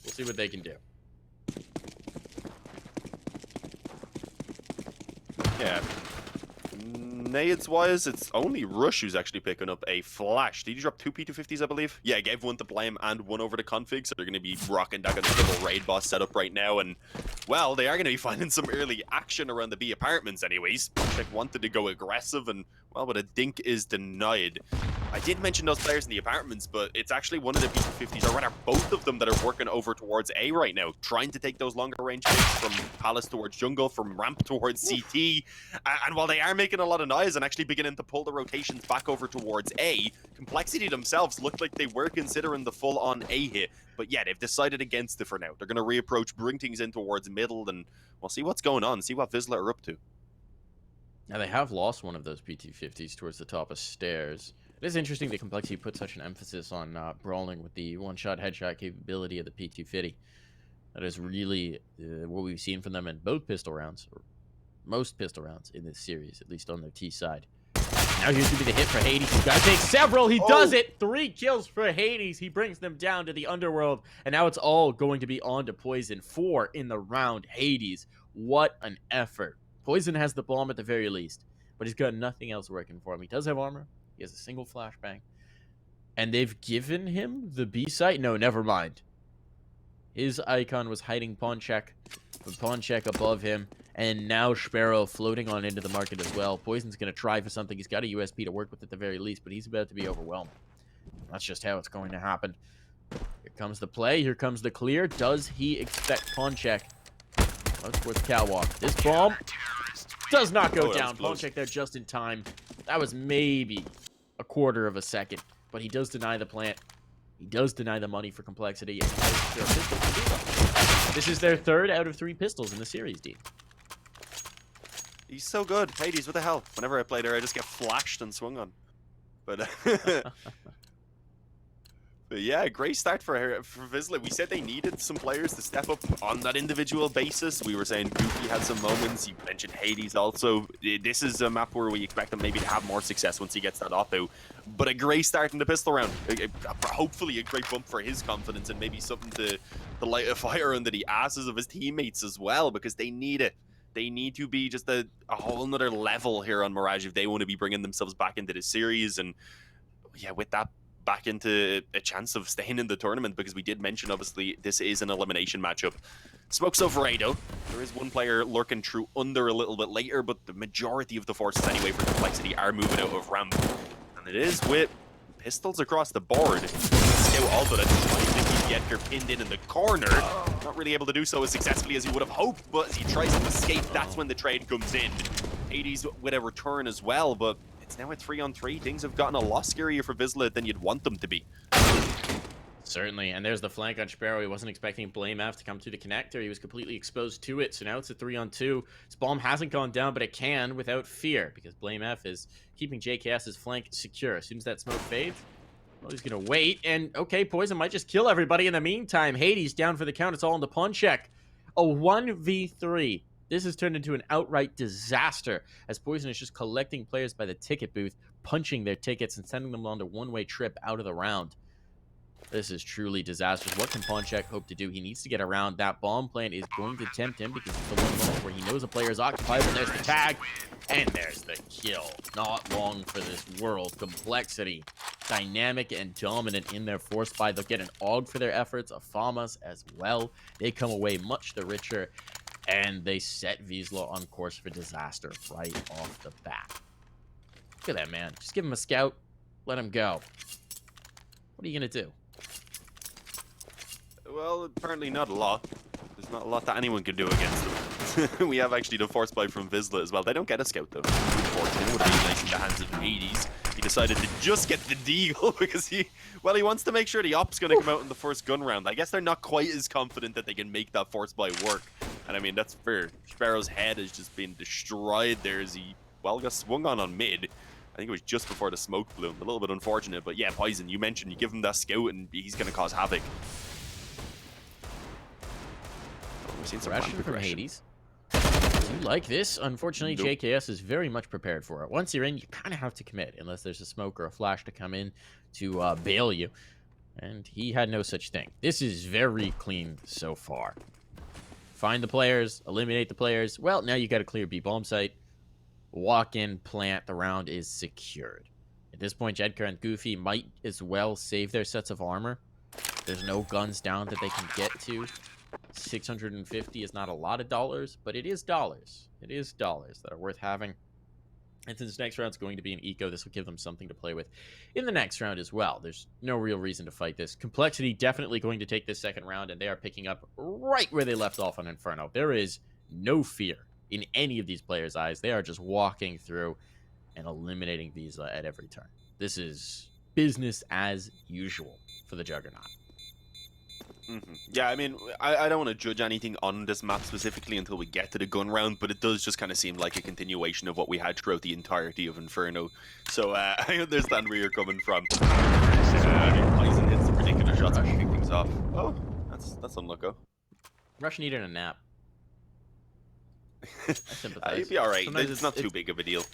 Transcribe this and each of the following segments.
We'll see what they can do. Yeah. Nades-wise, it's only Rush who's actually picking up a flash. Did he drop 2 P250s, I believe? Yeah, he gave one to Blame and one over to Config, so they're going to be rocking that double raid boss setup right now, and, well, they are going to be finding some early action around the B apartments anyways. Check wanted to go aggressive, and, well, but a dink is denied. I did mention those players in the apartments, but it's actually one of the P250s, or rather both of them, that are working over towards A right now, trying to take those longer range picks from Palace towards Jungle, from Ramp towards CT, and while they are making a lot of noise and actually beginning to pull the rotations back over towards A, Complexity themselves looked like they were considering the full-on A hit, but yeah, they've decided against it for now. They're going to reapproach, bring things in towards middle, and we'll see what's going on, see what Wisła are up to. Now, they have lost one of those P250s towards the top of stairs. It is interesting that Complexity put such an emphasis on brawling with the one-shot headshot capability of the P250. That is really what we've seen from them in both pistol rounds, or most pistol rounds in this series, at least on their T side. Now here's going to be the hit for Hades. He's got to take several. He does it. 3 kills for Hades. He brings them down to the underworld, and now it's all going to be on to Poison. 4 in the round. Hades, what an effort. Poison has the bomb at the very least, but he's got nothing else working for him. He does have armor. He has a single flashbang. And they've given him the B site? No, never mind. His icon was hiding Pawn Check, with Pawn Check above him, and now Sparrow floating on into the market as well. Poison's going to try for something. He's got a USP to work with at the very least, but he's about to be overwhelmed. That's just how it's going to happen. Here comes the play. Here comes the clear. Does he expect Pawn Check? Let's towards Catwalk. This bomb does not go down. Pawn Check there just in time. That was maybe a quarter of a second, but he does deny the plant. He does deny the money for Complexity. And this is their 3rd out of 3 pistols in the series, Dean. He's so good. Hades, what the hell? Whenever I play there, I just get flashed and swung on. But, but yeah, great start for Wisła. We said they needed some players to step up on that individual basis. We were saying Goofy had some moments. You mentioned Hades also. This is a map where we expect him maybe to have more success once he gets that auto. But a great start in the pistol round. Hopefully a great bump for his confidence and maybe something to light a fire under the asses of his teammates as well, because they need it. They need to be just a whole nother level here on Mirage if they want to be bringing themselves back into the series. And yeah, with that, back into a chance of staying in the tournament, because we did mention, obviously, this is an elimination matchup. Smoke's over A, though. There is one player lurking through under a little bit later, but the majority of the forces, anyway, for Complexity are moving out of ramp. And it is with pistols across the board. Scout also that's trying to keep the Edgar pinned in the corner. Not really able to do so as successfully as he would have hoped, but as he tries to escape, that's when the trade comes in. Hades with a return as well, but it's now a 3-on-3. Things have gotten a lot scarier for Wisła than you'd want them to be. Certainly, and there's the flank on Sparrow. He wasn't expecting Blame F to come through the connector. He was completely exposed to it, so now it's a 3-on-2. His bomb hasn't gone down, but it can without fear, because Blame F is keeping JKS's flank secure. As soon as that smoke fades, well, he's going to wait, and okay, Poison might just kill everybody in the meantime. Hades down for the count. It's all in the Pawn Check. A 1v3. This has turned into an outright disaster, as Poison is just collecting players by the ticket booth, punching their tickets, and sending them on a one-way trip out of the round. This is truly disastrous. What can Pawn Check hope to do? He needs to get around. That bomb plant is going to tempt him, because it's the one moment where he knows a player is occupied, but there's the tag, and there's the kill. Not long for this world. Complexity, dynamic and dominant in their force buy. They'll get an AUG for their efforts, a FAMAS as well. They come away much the richer, and they set Wisła on course for disaster right off the bat. Look at that, man. Just give him a scout. Let him go. What are you going to do? Well, apparently not a lot. There's not a lot that anyone can do against them. We have actually the force buy from Wisła as well. They don't get a scout, though. Unfortunately, would be nice in the hands of Hades. He decided to just get the deagle because he wants to make sure the op's going to come out in the first gun round. I guess they're not quite as confident that they can make that force buy work. And I mean, that's fair. Sparrow's head has just been destroyed there as he, well, got swung on mid. I think it was just before the smoke blew. A little bit unfortunate, but yeah, Poison, you mentioned you give him that scout and he's going to cause havoc. We've seen some progression from Hades. You like this? Unfortunately, nope. JKS is very much prepared for it. Once you're in, you kind of have to commit, unless there's a smoke or a flash to come in to bail you. And he had no such thing. This is very clean so far. Find the players, eliminate the players. Well, now you got a clear B bomb site. Walk in, plant, the round is secured. At this point, Jedka and Goofy might as well save their sets of armor. There's no guns down that they can get to. 650 is not a lot of dollars, but it is dollars. It is dollars that are worth having. And since next round's going to be an eco, this will give them something to play with in the next round as well. There's no real reason to fight this. Complexity definitely going to take this second round, and they are picking up right where they left off on Inferno. There is no fear in any of these players' eyes. They are just walking through and eliminating Wisła at every turn. This is business as usual for the Juggernaut. Yeah, I mean, I don't want to judge anything on this map specifically until we get to the gun round, but it does just kind of seem like a continuation of what we had throughout the entirety of Inferno. So I understand where you're coming from. Poison hits some ridiculous shots to kick things off. Oh, that's unlucky. Rush needed a nap. I sympathize. You'd be alright. Sometimes It's not too big of a deal.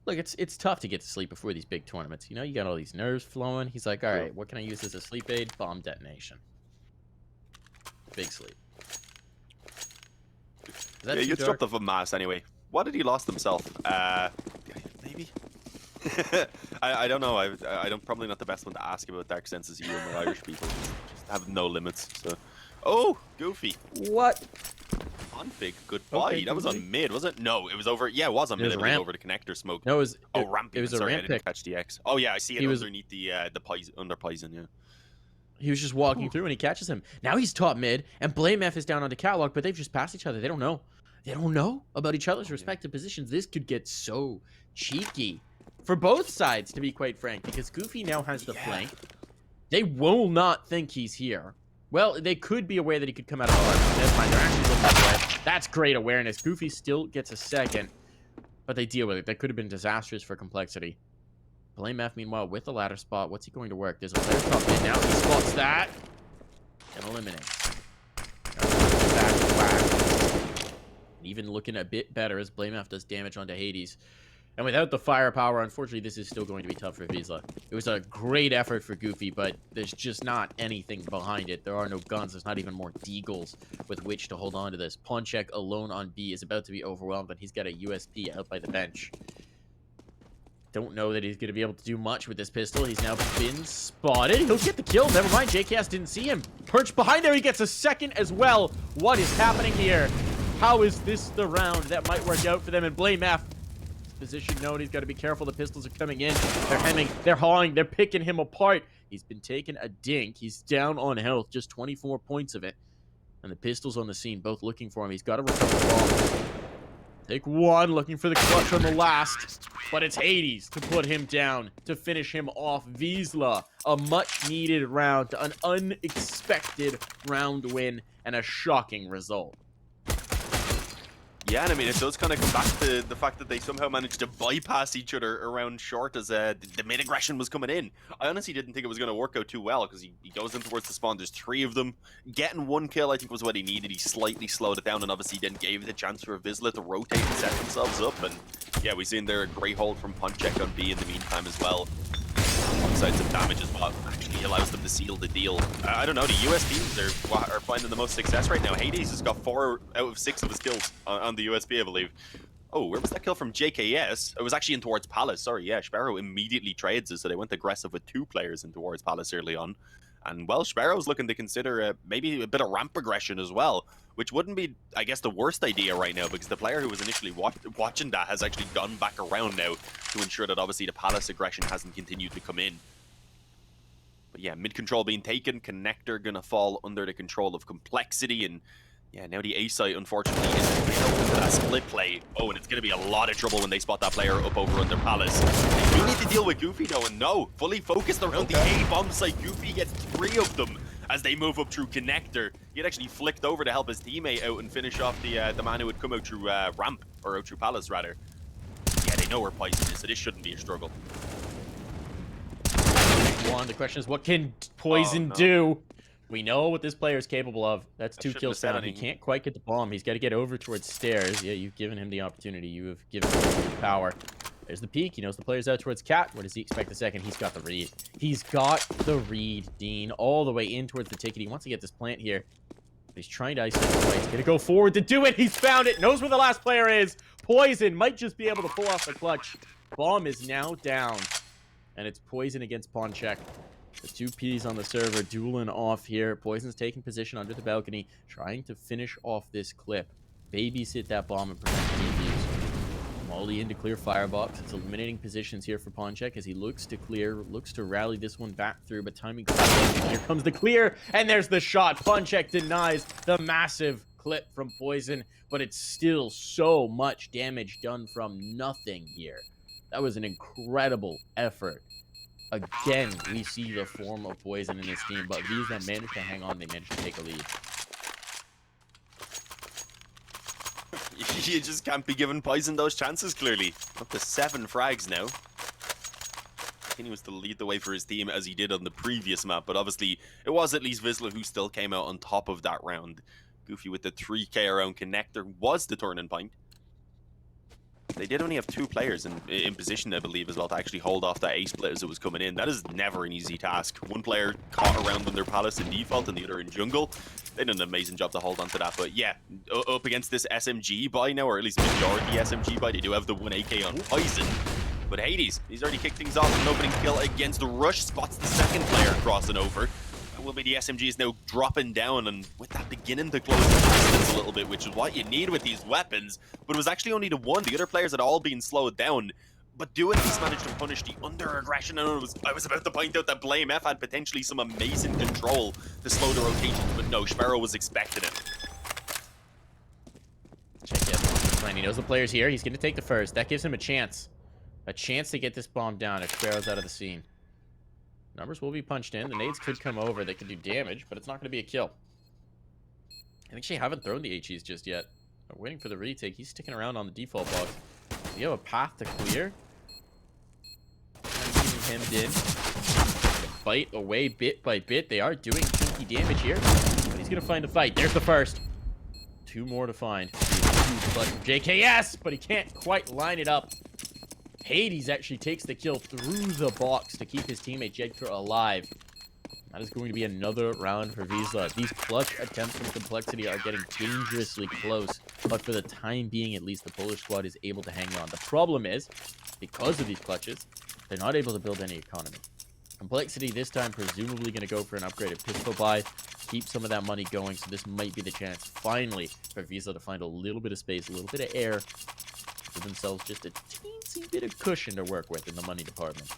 Look, it's tough to get to sleep before these big tournaments. You know, you got all these nerves flowing. He's like, all right, what can I use as a sleep aid? Bomb detonation. Big sleep. Yeah, you dropped off a mass anyway. What did he lost himself? Maybe? I don't know. I'm probably not the best one to ask about dark senses of humor. Irish people just have no limits. So, oh, Goofy. What? Config, goodbye. Okay, that was on mid, was it? No, it was over. Yeah, it was on mid. It was over the connector smoke. No, it was. Ramp. It was sorry, a ramp I didn't pick. catch the X. Oh yeah, I see it underneath the poison, under poison. Yeah. He was just walking through and he catches him. Now he's top mid, and Blame F is down on the catwalk, but they've just passed each other. They don't know. They don't know about each other's respective positions. This could get so cheeky for both sides, to be quite frank, because Goofy now has the flank. They will not think he's here. Well, they could be aware that he could come out of the park. That's fine. They're actually looking for it. That's great awareness. Goofy still gets a second, but they deal with it. That could have been disastrous for Complexity. Blame F, meanwhile, with the ladder spot. What's he going to work? There's a player top in now. He spots that and eliminates. Back to whack. Even looking a bit better as Blame F does damage onto Hades. And without the firepower, unfortunately, this is still going to be tough for Wisła. It was a great effort for Goofy, but there's just not anything behind it. There are no guns. There's not even more deagles with which to hold on to this. Ponchek alone on B is about to be overwhelmed, but he's got a USP out by the bench. Don't know that he's going to be able to do much with this pistol. He's now been spotted. He'll get the kill. Never mind. JKS didn't see him. Perched behind there. He gets a second as well. What is happening here? How is this the round that might work out for them? And Blame F. Position known. He's got to be careful. The pistols are coming in. They're hemming. They're hawing. They're picking him apart. He's been taking a dink. He's down on health. Just 24 points of it. And the pistols on the scene, both looking for him. He's got to recover the ball. Take one, looking for the clutch on the last. But it's Hades to put him down, to finish him off. Wisła, a much-needed round, an unexpected round win, and a shocking result. Yeah, and I mean, it does kind of come back to the fact that they somehow managed to bypass each other around short as the mid aggression was coming in. I honestly didn't think it was going to work out too well because he goes in towards the spawn. There's 3 of them. Getting 1 kill, I think, was what he needed. He slightly slowed it down and obviously then gave the chance for Wisła to rotate and set themselves up. And yeah, we've seen there a great hold from Ponchek on B in the meantime as well. Alongside some damage as well, actually allows them to seal the deal. I don't know, the US teams are finding the most success right now. Hades has got 4 out of 6 of his kills on the USP, I believe. Oh, where was that kill from JKS? It was actually in towards Palace, sorry, yeah. Sparrow immediately trades it, so they went aggressive with 2 players in towards Palace early on. And, well, Sparrow's looking to consider maybe a bit of ramp aggression as well, which wouldn't be, I guess, the worst idea right now, because the player who was initially watching that has actually gone back around now to ensure that, obviously, the Palace aggression hasn't continued to come in. But, yeah, mid-control being taken, connector going to fall under the control of Complexity, and, yeah, now the A site, unfortunately, is open to that split play. Oh, and it's going to be a lot of trouble when they spot that player up over under Palace. They do need to deal with Goofy, though, and no, fully focused around the A-bomb site. Goofy gets 3 of them as they move up through connector. He had actually flicked over to help his teammate out and finish off the man who had come out through ramp, or out through Palace, rather. Yeah, they know where Poison is, so this shouldn't be a struggle. The question is, what can Poison do? We know what this player is capable of. That's 2 kills down. He can't quite get the bomb. He's got to get over towards stairs. Yeah, you've given him the opportunity. You have given him your power. There's the peek. He knows the player's out towards Cat. What does he expect the second? He's got the read. He's got the read, Dean, all the way in towards the ticket. He wants to get this plant here. But he's trying to isolate the play. He's going to go forward to do it. He's found it. Knows where the last player is. Poison might just be able to pull off the clutch. Bomb is now down. And it's Poison against Ponchek. The two Ps on the server dueling off here. Poison's taking position under the balcony, trying to finish off this clip. Babysit that bomb and prevent any abuse. Molly in to clear firebox. It's eliminating positions here for Ponchek as he looks to clear, looks to rally this one back through, but timing. Here comes the clear, and there's the shot. Ponchek denies the massive clip from Poison, but it's still so much damage done from nothing here. That was an incredible effort. Again, we see the form of Poison in this team, but these that managed to hang on, they managed to take a lead. You just can't be giving Poison those chances, clearly. Up to 7 frags now. Continues to lead the way for his team as he did on the previous map, but obviously it was at least Wisła who still came out on top of that round. Goofy with the 3k around connector was the turning point. They did only have 2 players in position, I believe, as well, to actually hold off that A-split as it was coming in. That is never an easy task. One player caught around under Palace in default and the other in jungle. They did an amazing job to hold on to that. But yeah, up against this SMG buy now, or at least majority SMG buy, they do have the 1 AK on Poison. But Hades, he's already kicked things off. An opening kill against Rush, spots the second player crossing over. Will be the SMG is now dropping down, and with that beginning to close the distance a little bit, which is what you need with these weapons. But it was actually only the one. The other players had all been slowed down. But do at least manage to punish the under-aggression. And I was about to point out that Blame F had potentially some amazing control to slow the rotations, but no, Sparrow was expecting it. Check it. He knows the player's here. He's going to take the first. That gives him a chance. A chance to get this bomb down if Sparrow's out of the scene. Numbers will be punched in. The nades could come over. They could do damage, but it's not going to be a kill. I think they haven't thrown the HEs just yet. They're waiting for the retake. He's sticking around on the default box. Do you have a path to clear? Keeping hemmed in. Fight away bit by bit. They are doing chunky damage here, but he's going to find a fight. There's the first. 2 more to find. JKS, but he can't quite line it up. Hades actually takes the kill through the box to keep his teammate Jedker alive. That is going to be another round for Wisła. These clutch attempts from Complexity are getting dangerously close, but for the time being, at least, the Polish squad is able to hang on. The problem is, because of these clutches, they're not able to build any economy. Complexity this time presumably going to go for an upgraded pistol buy, keep some of that money going, so this might be the chance, finally, for Wisła to find a little bit of space, a little bit of air, give themselves just a teensy bit of cushion to work with in the money department.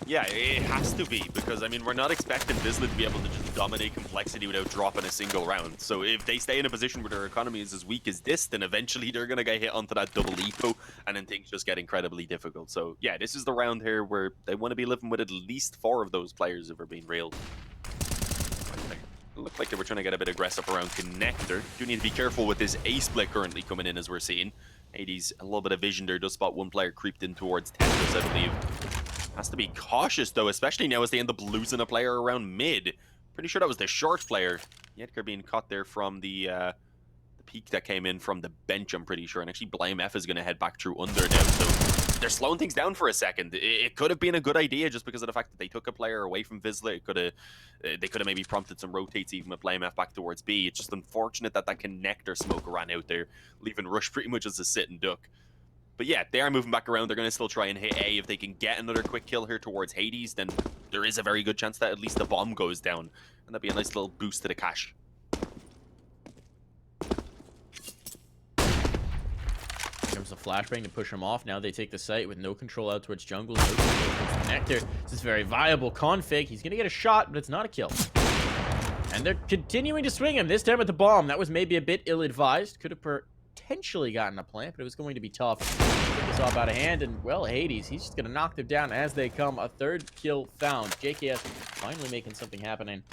Yeah, it has to be, because, I mean, we're not expecting Wisła to be able to just dominate Complexity without dropping a single round. So if they stay in a position where their economy is as weak as this, then eventually they're going to get hit onto that double eco, and then things just get incredibly difficult. So, yeah, this is the round here where they want to be living with at least 4 of those players if we're being real. It looked like they were trying to get a bit aggressive around Connector. Do need to be careful with this A-split currently coming in, as we're seeing. Hades, a little bit of vision there, does spot one player creeped in towards Tetris, I believe. Has to be cautious, though, especially now as they end up losing a player around mid. Pretty sure that was the short player. Yetker being caught there from the peak that came in from the bench, I'm pretty sure. And actually, Blame F is going to head back through under now. So they're slowing things down for a second. It could have been a good idea just because of the fact that they took a player away from Wisła. They could have maybe prompted some rotates even with Blame F back towards B. It's just unfortunate that that connector smoke ran out there, leaving Rush pretty much as a sit and duck. But yeah, they are moving back around. They're going to still try and hit A. If they can get another quick kill here towards Hades, then there is a very good chance that at least the bomb goes down. And that'd be a nice little boost to the cash. Comes a flashbang to push him off. Now they take the site with no control out towards jungle. No control towards connector. This is very viable config. He's going to get a shot, but it's not a kill. And they're continuing to swing him, this time with the bomb. That was maybe a bit ill-advised. Could have potentially gotten a plant, but it was going to be tough. Take this off out of hand, and well, Hades, he's just gonna knock them down as they come. A 3rd kill found. JKS finally making something happening.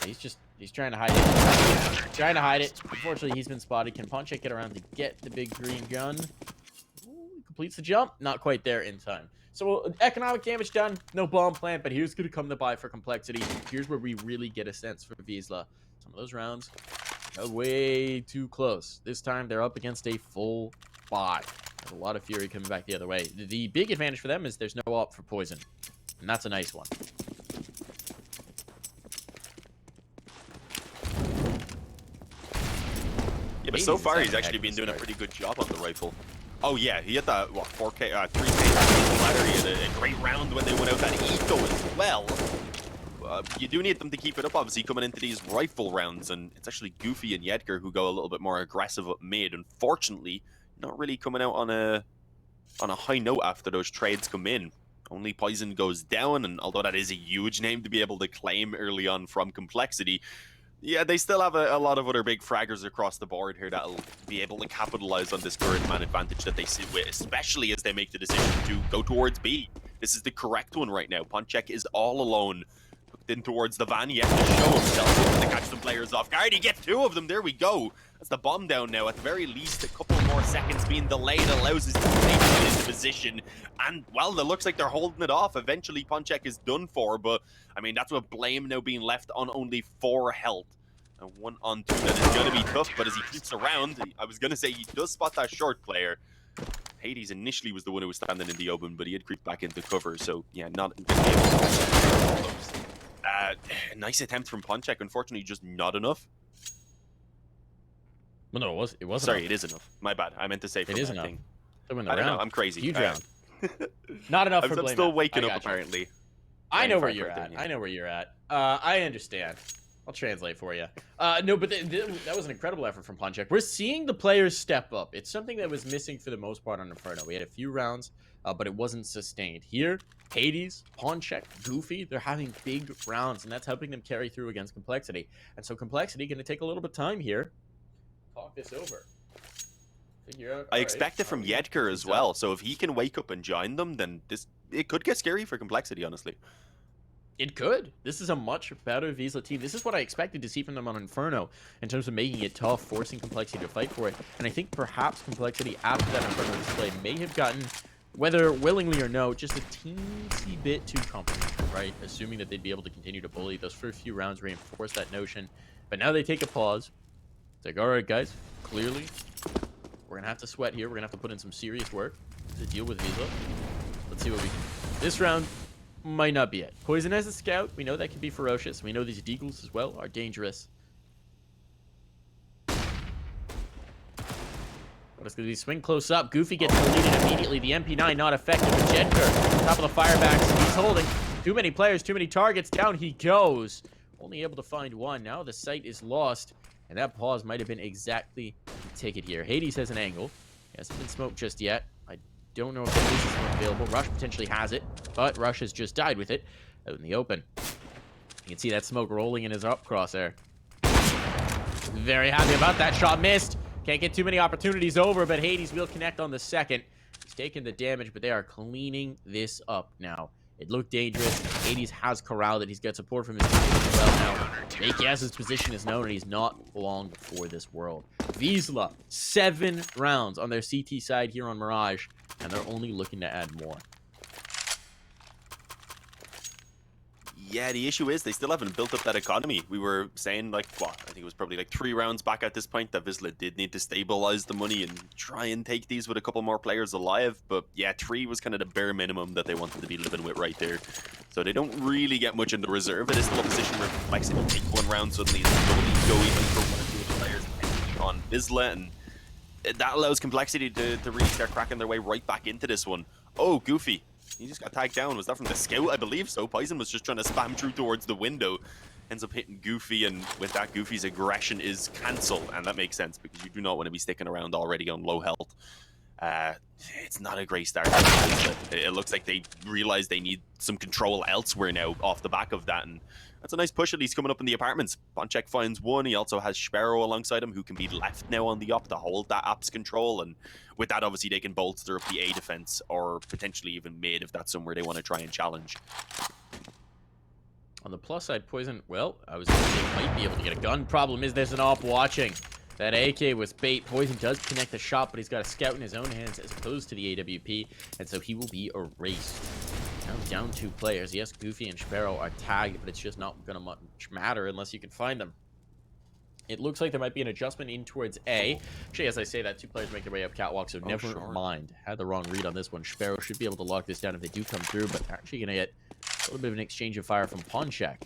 He's trying to hide it. Trying to hide it. Unfortunately, he's been spotted. Can Ponchek get around to get the big green gun? Ooh, completes the jump. Not quite there in time. So economic damage done. No bomb plant, but here's gonna come the buy for Complexity. Here's where we really get a sense for Wisła. Some of those rounds way too close. This time they're up against a full buy. There's a lot of fury coming back the other way. The big advantage for them is there's no op for poison, and that's a nice one. Yeah, but so far he's actually been doing a pretty good job on the rifle. Oh yeah, he hit that, what, 4K, 3K ladder. He had a great round when they went out that eco as well. You do need them to keep it up, obviously, coming into these rifle rounds, and it's actually Goofy and Yedgar who go a little bit more aggressive up mid. Unfortunately, not really coming out on a high note after those trades come in. Only Poison goes down, and although that is a huge name to be able to claim early on from Complexity, yeah, they still have a lot of other big fraggers across the board here that'll be able to capitalize on this current man advantage that they sit with, especially as they make the decision to go towards B. This is the correct one right now. Ponchek is all alone, hooked in towards the van. He has to show himself to catch some players off guard. He gets two of them. There we go. That's the bomb down now. At the very least, a couple more seconds being delayed allows his teammate to get into position. And, well, it looks like they're holding it off. Eventually, Ponchek is done for, but, I mean, that's with Blame now being left on only 4 health. And 1 on 2, that is going to be tough, but as he keeps around, I was going to say he does spot that short player. Hades initially was the one who was standing in the open, but he had creeped back into cover, so, yeah, not able to nice attempt from Ponchek, unfortunately, just not enough. Well, no, it wasn't. Sorry, enough. it is enough. My bad. I meant to say from it is that enough. thing. I I don't know. I'm crazy. Huge round. Not enough for I'm Blame. still waking I up, gotcha. apparently. I know where Right you're there, at. yeah. I know where you're at. I understand. I'll translate for you. No, but that was an incredible effort from Ponchek. We're seeing the players step up. It's something that was missing for the most part on Inferno. We had a few rounds, but it wasn't sustained. Here, Hades, Ponchek, Goofy, they're having big rounds, and that's helping them carry through against Complexity. And so Complexity going to take a little bit of time here. Talk this over. Figure out. I expect it from Yedgar as well, so if he can wake up and join them, then it could get scary for Complexity, honestly. It could. This is a much better Wisła team. This is what I expected to see from them on Inferno in terms of making it tough, forcing Complexity to fight for it. And I think perhaps Complexity, after that Inferno display, may have gotten, whether willingly or no, just a teensy bit too comfortable, right? Assuming that they'd be able to continue to bully. Those first few rounds reinforce that notion. But now they take a pause. It's like, all right, guys, clearly, we're going to have to sweat here. We're going to have to put in some serious work to deal with Wisła. Let's see what we can do. This round might not be it. Poison as a scout, we know that can be ferocious. We know these deagles as well are dangerous. But it's going to be swing close up. Goofy gets deleted immediately. The MP9 not effective. But Jedker, top of the firebacks. He's holding. Too many players, too many targets. Down he goes. Only able to find one. Now the sight is lost. And that pause might have been exactly the ticket here. Hades has an angle. He hasn't been smoked just yet. I don't know if there is smoke available. Rush potentially has it, but Rush has just died with it out in the open. You can see that smoke rolling in his up crosshair. Very happy about that shot. Missed. Can't get too many opportunities over, but Hades will connect on the second. He's taking the damage, but they are cleaning this up now. It looked dangerous. Hades has corralled it. He's got support from his teammates as well now. AKS's position is known, and he's not long for this world. Wisła, 7 rounds on their CT side here on Mirage, and they're only looking to add more. Yeah, the issue is they still haven't built up that economy. We were saying, like, what, I think it was probably like 3 rounds back at this point that Wisła did need to stabilize the money and try and take these with a couple more players alive. But yeah, 3 was kind of the bare minimum that they wanted to be living with right there. So they don't really get much in the reserve. It is still a position where Complexity will take 1 round, suddenly it's go even for 1 or 2 of the players on Wisła, and that allows Complexity to really start cracking their way right back into this one. Oh, Goofy. He just got tagged down. Was that from the scout? I believe so. Poison was just trying to spam through towards the window. Ends up hitting Goofy, and with that, Goofy's aggression is cancelled. And that makes sense, because you do not want to be sticking around already on low health. It's not a great start. It looks like they realize they need some control elsewhere now off the back of that, and that's a nice push at least coming up in the apartments. Ponchek finds one. He also has Sparrow alongside him, who can be left now on the op to hold that app's control, and with that, obviously, they can bolster up the A defense, or potentially even mid if that's somewhere they want to try and challenge. On the plus side, Poison, well, I was going to say might be able to get a gun. Problem is there's an op watching. That AK was bait. Poison does connect the shot, but he's got a scout in his own hands as opposed to the AWP, and so he will be erased. Now down 2 players. Yes, Goofy and Sparrow are tagged, but it's just not going to much matter unless you can find them. It looks like there might be an adjustment in towards A. Actually, as I say that, 2 players make their way up catwalk, so never mind. Had the wrong read on this one. Sparrow should be able to lock this down if they do come through, but they're actually going to get a little bit of an exchange of fire from Ponchak.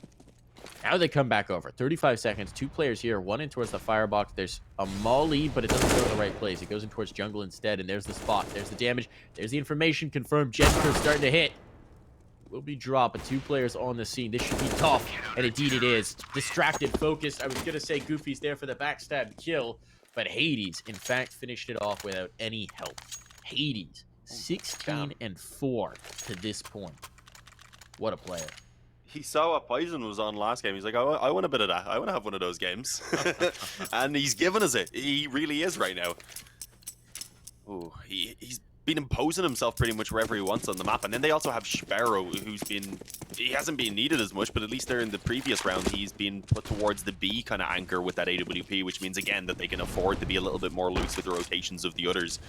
Now they come back over. 35 seconds. 2 players here. 1 in towards the firebox. There's a molly, but it doesn't go to the right place. It goes in towards jungle instead, and there's the spot. There's the damage. There's the information. Confirmed. Jetker's starting to hit. Will be dropped, but 2 players on the scene. This should be tough, and indeed it is. Distracted, focused. I was going to say Goofy's there for the backstab kill, but Hades, in fact, finished it off without any help. Hades, 16-4 to this point. What a player. He saw what Poison was on last game. He's like, I want a bit of that. I want to have one of those games. And he's given us it. He really is right now. Oh, he's been imposing himself pretty much wherever he wants on the map. And then they also have Sparrow, he hasn't been needed as much, but at least there in the previous round, he's been put towards the B kind of anchor with that AWP, which means, again, that they can afford to be a little bit more loose with the rotations of the others.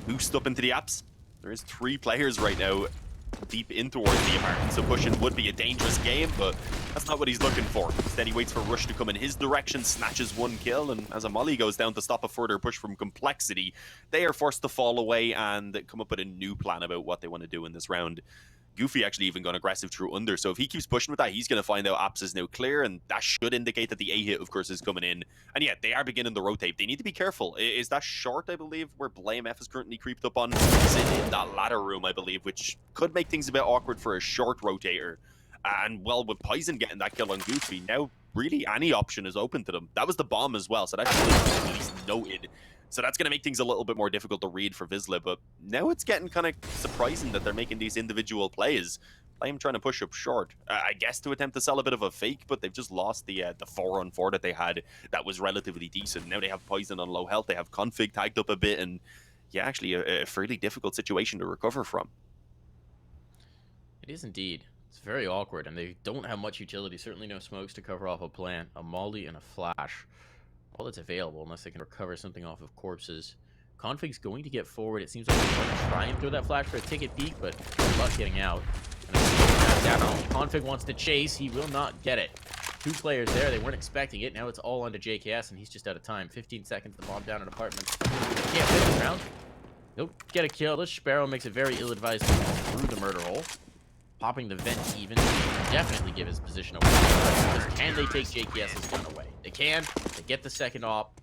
Boost up into the apps. There is 3 players right now deep in towards the apartment, so pushing would be a dangerous game, but that's not what he's looking for. Instead, he waits for Rush to come in his direction, snatches 1 kill, and as a molly goes down to stop a further push from Complexity, they are forced to fall away and come up with a new plan about what they want to do in this round. Goofy actually even gone aggressive through under, so if he keeps pushing with that, he's going to find out Apps is now clear, and that should indicate that the A hit, of course, is coming in. And yeah, they are beginning to rotate. They need to be careful. Is that short, I believe, where Blame F is currently creeped up on? Is in that ladder room, I believe, which could make things a bit awkward for a short rotator. And, well, with Poison getting that kill on Goofy, now really any option is open to them. That was the bomb as well, so that should be at least noted. So that's going to make things a little bit more difficult to read for Wisła, but now it's getting kind of surprising that they're making these individual plays. I'm trying to push up short, I guess to attempt to sell a bit of a fake, but they've just lost the 4-on-4 that they had that was relatively decent. Now they have Poison on low health, they have Config tagged up a bit, and yeah, actually a fairly difficult situation to recover from. It is indeed. It's very awkward, and they don't have much utility, certainly no smokes to cover off a plant, a molly, and a flash. All that's available, unless they can recover something off of corpses. Config's going to get forward. It seems like he's going to try and throw that flash for a ticket peek, but good luck getting out. And down. Config wants to chase. He will not get it. 2 players there. They weren't expecting it. Now it's all onto JKS, and he's just out of time. 15 seconds. The bomb down in apartments. Can't finish round. Nope. Get a kill. This Sparrow makes it very ill-advised through the murder hole. Popping the vent even. Definitely give his position away. Can they take JKS's gun away? They can. They get the second op.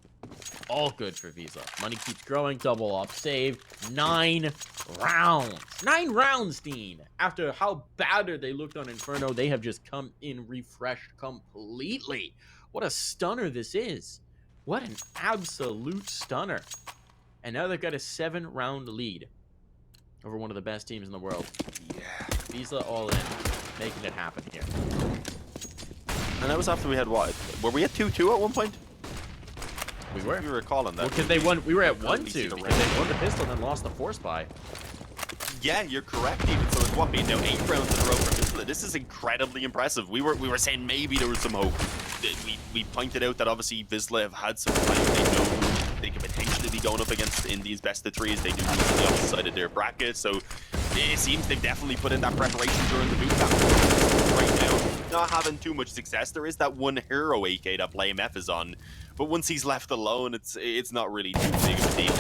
All good for Wisła. Money keeps growing. Double op saved. 9 rounds. 9 rounds, Dean. After how badder they looked on Inferno, they have just come in refreshed completely. What a stunner this is. What an absolute stunner. And now they've got a 7-round lead over one of the best teams in the world. Yeah. Wisła all in, making it happen here. And that was after we had what? Were we at 2-2 at one point? We were. We were calling that. Because they won. We were at 1-2 because they won the pistol and then lost the force buy. Yeah, you're correct. Even so, it's what being now 8 rounds in a row for Wisła. This is incredibly impressive. We were saying maybe there was some hope. We pointed out that obviously Wisła have had some time. They know they could potentially be going up against India's best of 3s. They do lose on the opposite side of their bracket, so it seems they've definitely put in that preparation during the boot camp. Right now, not having too much success. There is that one hero AK that Blame F is on, but once he's left alone, it's not really too big of a deal.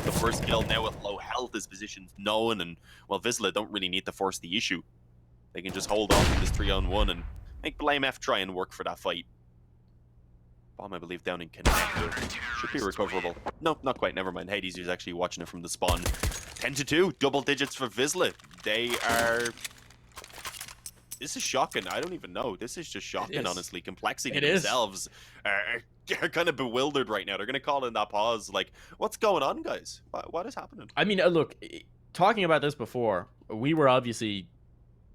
The first kill now with low health, his position's known, and well, Wisła don't really need to force the issue. They can just hold on to this 3-on-1 and make Blame F try and work for that fight. Bomb, I believe, down in connector. Should be recoverable. No, not quite. Never mind. Hades is actually watching it from the spawn. 10-2. Double digits for Wisła. They are... This is shocking. I don't even know. This is just shocking, honestly. Complexity themselves are kind of bewildered right now. They're going to call in that pause. Like, what's going on, guys? What is happening? I mean, look, talking about this before, we were obviously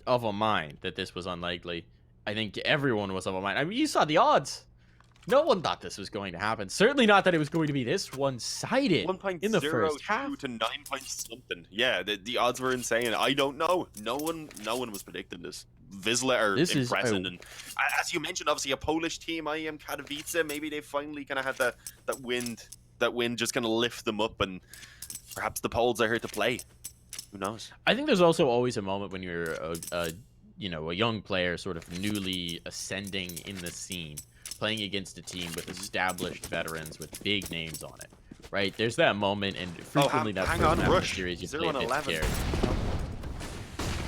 of a mind that this was unlikely. I think everyone was of a mind. I mean, you saw the odds. No one thought this was going to happen. Certainly not that it was going to be this one-sided in the first half. To 9 points something. Yeah, the odds were insane. I don't know. No one was predicting this. Wisła are impressive, and as you mentioned, obviously a Polish team, IEM Katowice. Maybe they finally kind of had that wind just kind of lift them up, and perhaps the Poles are here to play. Who knows? I think there's also always a moment when you're a you know, a young player sort of newly ascending in the scene, playing against a team with established veterans with big names on it, right? There's that moment, and frequently that hang on, first map in the Rush. series you 0 play and a bit 11. scared.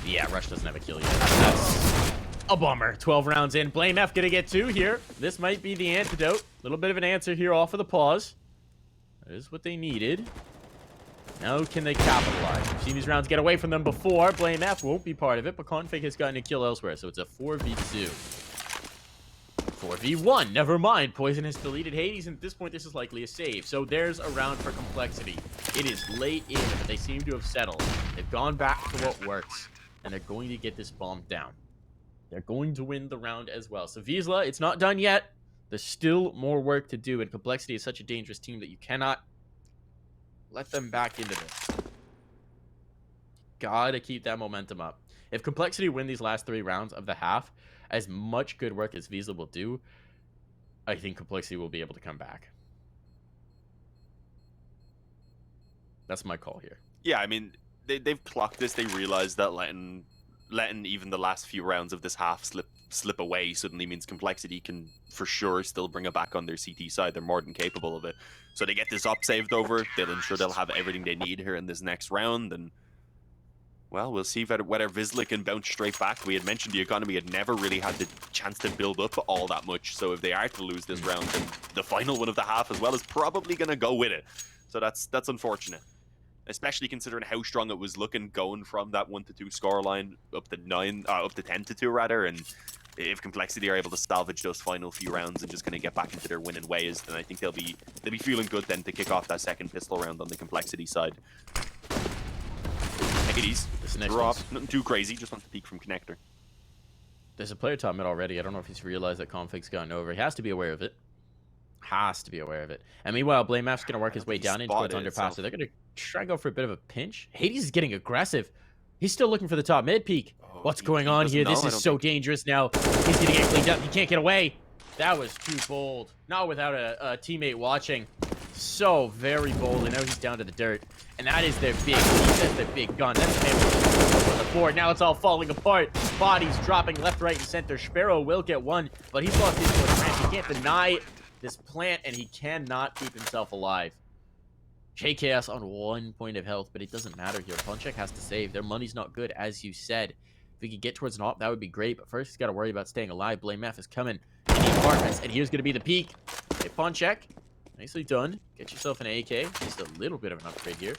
Yeah, Rush doesn't have a kill yet. That's a bummer. 12 rounds in. Blame F gonna get 2 here. This might be the antidote. A little bit of an answer here off of the pause. That is what they needed. Now can they capitalize? We've seen these rounds get away from them before. Blame F won't be part of it, but Config has gotten a kill elsewhere, so it's a 4v2. 4v1. Never mind. Poison has deleted Hades, and at this point, this is likely a save. So there's a round for Complexity. It is late in, but they seem to have settled. They've gone back to what works, and they're going to get this bomb down. They're going to win the round as well. So Wisła, it's not done yet. There's still more work to do, and Complexity is such a dangerous team that you cannot let them back into this. Gotta keep that momentum up. If Complexity win these last 3 rounds of the half, as much good work as Wisła will do, I think Complexity will be able to come back. That's my call here. Yeah, I mean, they've clocked this. They realize that letting even the last few rounds of this half slip away suddenly means Complexity can for sure still bring it back on their CT side. They're more than capable of it. So they get this up saved over. They'll ensure they'll have everything they need here in this next round. And, well, we'll see whether Wisła can bounce straight back. We had mentioned the economy had never really had the chance to build up all that much. So if they are to lose this round, then the final one of the half as well is probably going to go with it. So that's unfortunate. Especially considering how strong it was looking going from that 1-2 scoreline up to 10-2 rather, and if Complexity are able to salvage those final few rounds and just kind of get back into their winning ways, then I think they'll be feeling good then to kick off that second pistol round on the Complexity side. Hades, drop, nothing too crazy, just wants to peek from connector. There's a player top mid already. I don't know if he's realized that Config's gotten over. He has to be aware of it. And meanwhile, Blame F's gonna work his way down into towards underpass. So they're gonna try and go for a bit of a pinch. Hades is getting aggressive. He's still looking for the top mid peak. What's going on here? This is so dangerous now. He's gonna get cleaned up. He can't get away. That was too bold. Not without a teammate watching. So very bold. I know he's down to the dirt. And that is their big piece. That's their big gun. That's the man on the board. Now it's all falling apart. Bodies dropping left, right, and center. Sparrow will get one, but he's lost his footprint. He can't deny this plant, and he cannot keep himself alive. JKS on 1 point of health, but it doesn't matter here. Punchek has to save. Their money's not good, as you said. If we could get towards an op, that would be great, but first he's got to worry about staying alive. Blame F is coming in the apartments, and here's going to be the peak. Okay, Punchek. Nicely done. Get yourself an AK. Just a little bit of an upgrade here.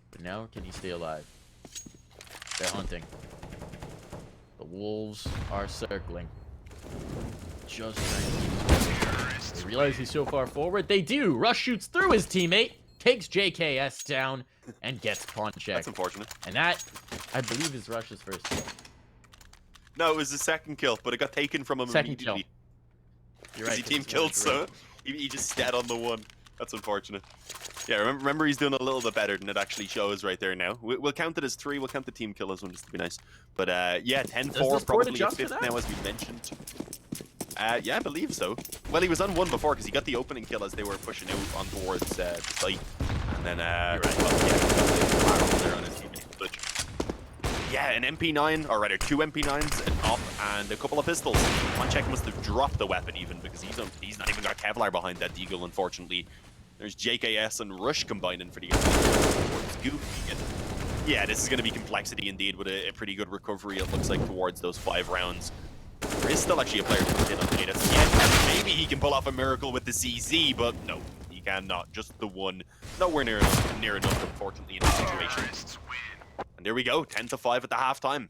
But now, can he stay alive? They're hunting. The wolves are circling. Just trying to keep his presence. They realize he's so far forward. They do. Rush shoots through his teammate, takes JKS down, and gets Punchek. That's unfortunate. And that, I believe, is Rush's first kill. No, it was his second kill, but it got taken from him immediately. You're right. He team killed, so he just stayed on the one. That's unfortunate. Yeah, remember he's doing a little bit better than it actually shows right there now. We'll count it as 3. We'll count the team kill as one just to be nice. But yeah, 10-4, probably a 5th now, as we mentioned. Yeah, I believe so. Well, he was on 1 before because he got the opening kill as they were pushing out on towards the site. And then, well, yeah, there on his teammate. But yeah, an MP9, or rather 2 MP9s, an op, and a couple of pistols. Punchek must have dropped the weapon even because he's not even got Kevlar behind that deagle, unfortunately. There's JKS and Rush combining for the towards Goofy. And yeah, this is going to be Complexity indeed with a pretty good recovery, it looks like, towards those 5 rounds. There is still actually a player to hit on the data. Yeah, maybe he can pull off a miracle with the CZ, but no, he cannot. Just the one. Nowhere near enough, unfortunately, in this situation. And there we go, 10-5 at the halftime.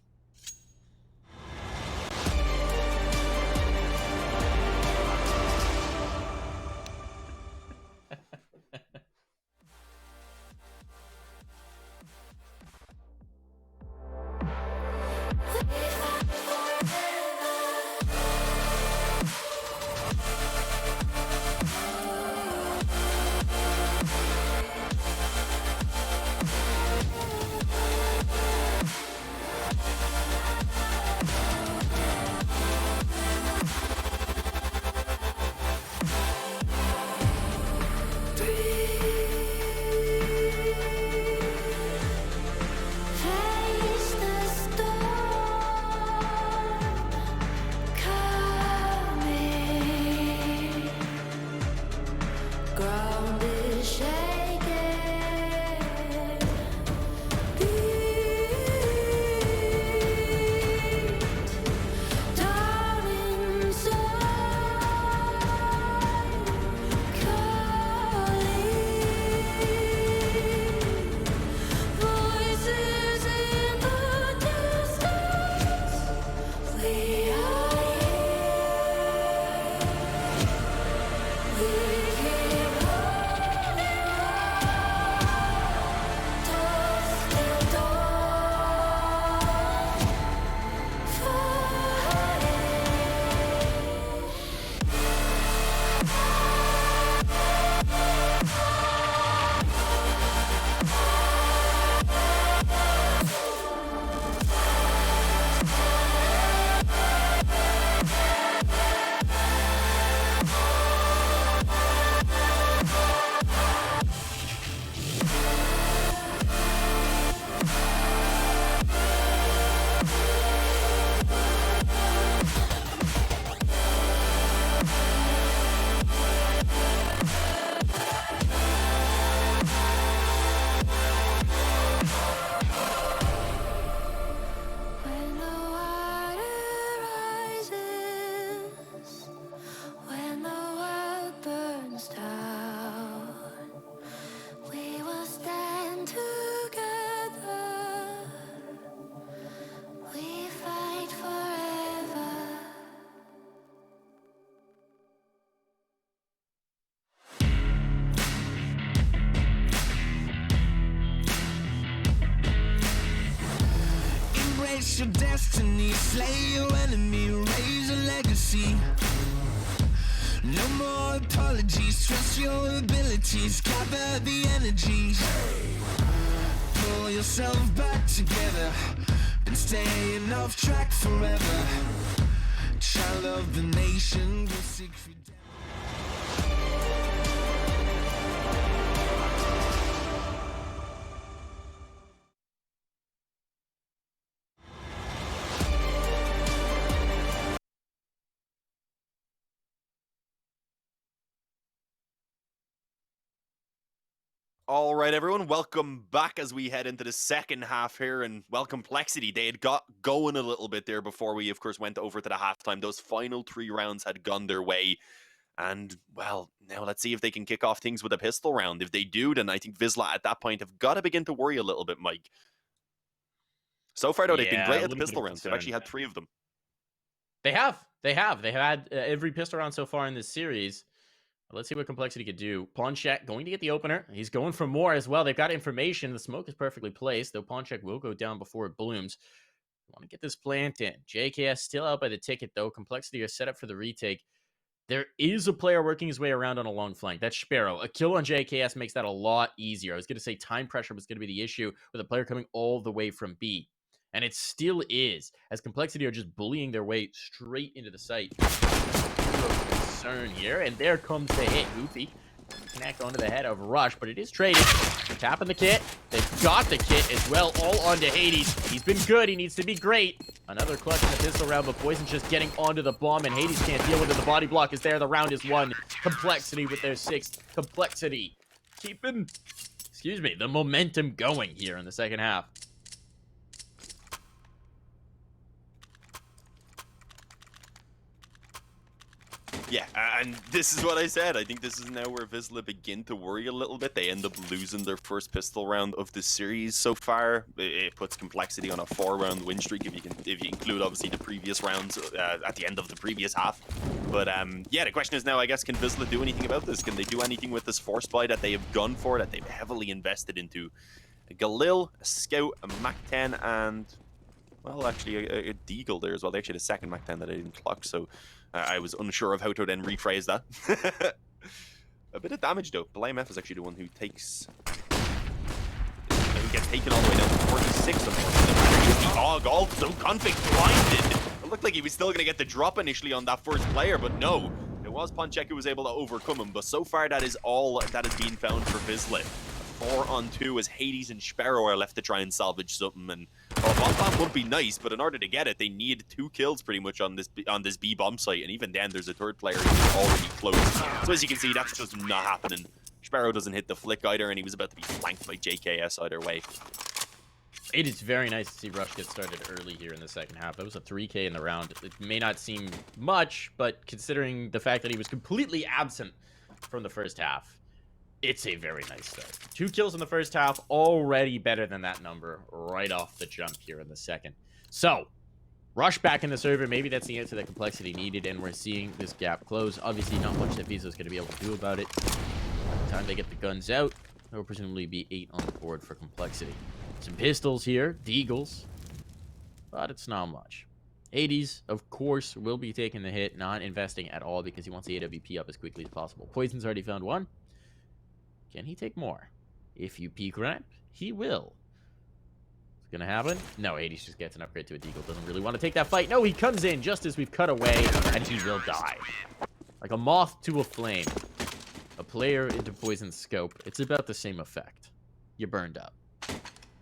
Face your destiny, slay your enemy, raise a legacy. No more apologies, trust your abilities, gather the energies. Pull yourself back together, been staying off track forever. Child of the nation, go seek freedom. All right, everyone, welcome back as we head into the second half here. And well, Complexity, they had got going a little bit there before we, of course, went over to the halftime. Those final 3 rounds had gone their way. And, well, now let's see if they can kick off things with a pistol round. If they do, then I think Wisła at that point have got to begin to worry a little bit, Mike. So far, though, they've been great at the pistol rounds. They've actually had 3 of them. They have. They've had every pistol round so far in this series. Let's see what Complexity could do. Ponchek going to get the opener. He's going for more as well. They've got information. The smoke is perfectly placed, though Ponchek will go down before it blooms. Want to get this plant in. JKS still out by the ticket, though. Complexity are set up for the retake. There is a player working his way around on a long flank. That's Sparrow. A kill on JKS makes that a lot easier. I was going to say time pressure was going to be the issue with a player coming all the way from B. And it still is, as Complexity are just bullying their way straight into the site. Concern here, and there comes the hit. Goofy connect onto the head of Rush, but it is traded. Tapping the kit. They've got the kit as well, all onto Hades. He's been good. He needs to be great. Another clutch in the pistol round, but Poison's just getting onto the bomb, and Hades can't deal with it. The body block is there. The round is won. Complexity with their 6th. Complexity keeping, the momentum going here in the second half. Yeah, and this is what I said. I think this is now where Wisła begin to worry a little bit. They end up losing their first pistol round of the series so far. It puts Complexity on a 4-round win streak if you include obviously the previous rounds at the end of the previous half. But yeah, the question is now, I guess, can Wisła do anything about this? Can they do anything with this force buy that they have gone for, that they've heavily invested into? A Galil, a Scout, a Mac-10, and well, actually a Deagle there as well. Actually, the second Mac-10 that I didn't clock, so I was unsure of how to then rephrase that. A bit of damage, though. Blame F is actually the one who takes... who gets taken all the way down to 46, unfortunately. The Og also config blinded. It looked like he was still going to get the drop initially on that first player, but no. It was Ponchek who was able to overcome him, but so far that is all that has been found for Wisła. 4-on-2 as Hades and Sparrow are left to try and salvage something, and bomb plant would be nice, but in order to get it, they need 2 kills pretty much on this B bomb site, and even then there's a 3rd player who's already close. So as you can see, that's just not happening. Sparrow doesn't hit the flick either, and he was about to be flanked by JKS either way. It is very nice to see Rush get started early here in the second half. That was a 3K in the round. It may not seem much, but considering the fact that he was completely absent from the first half, it's a very nice start. 2 kills in the first half, already better than that number right off the jump here in the second. So, Rush back in the server. Maybe that's the answer that Complexity needed, and we're seeing this gap close. Obviously, not much that Wisła's going to be able to do about it. By the time they get the guns out, there will presumably be 8 on the board for Complexity. Some pistols here, Deagles, but it's not much. Hades, of course, will be taking the hit, not investing at all because he wants the AWP up as quickly as possible. Poison's already found 1. Can he take more? If you peek ramp, he will. It's gonna happen? No, Hades just gets an upgrade to a Deagle. Doesn't really want to take that fight. No, he comes in just as we've cut away, and he will die. Like a moth to a flame. A player into Poison's scope. It's about the same effect. You burned up.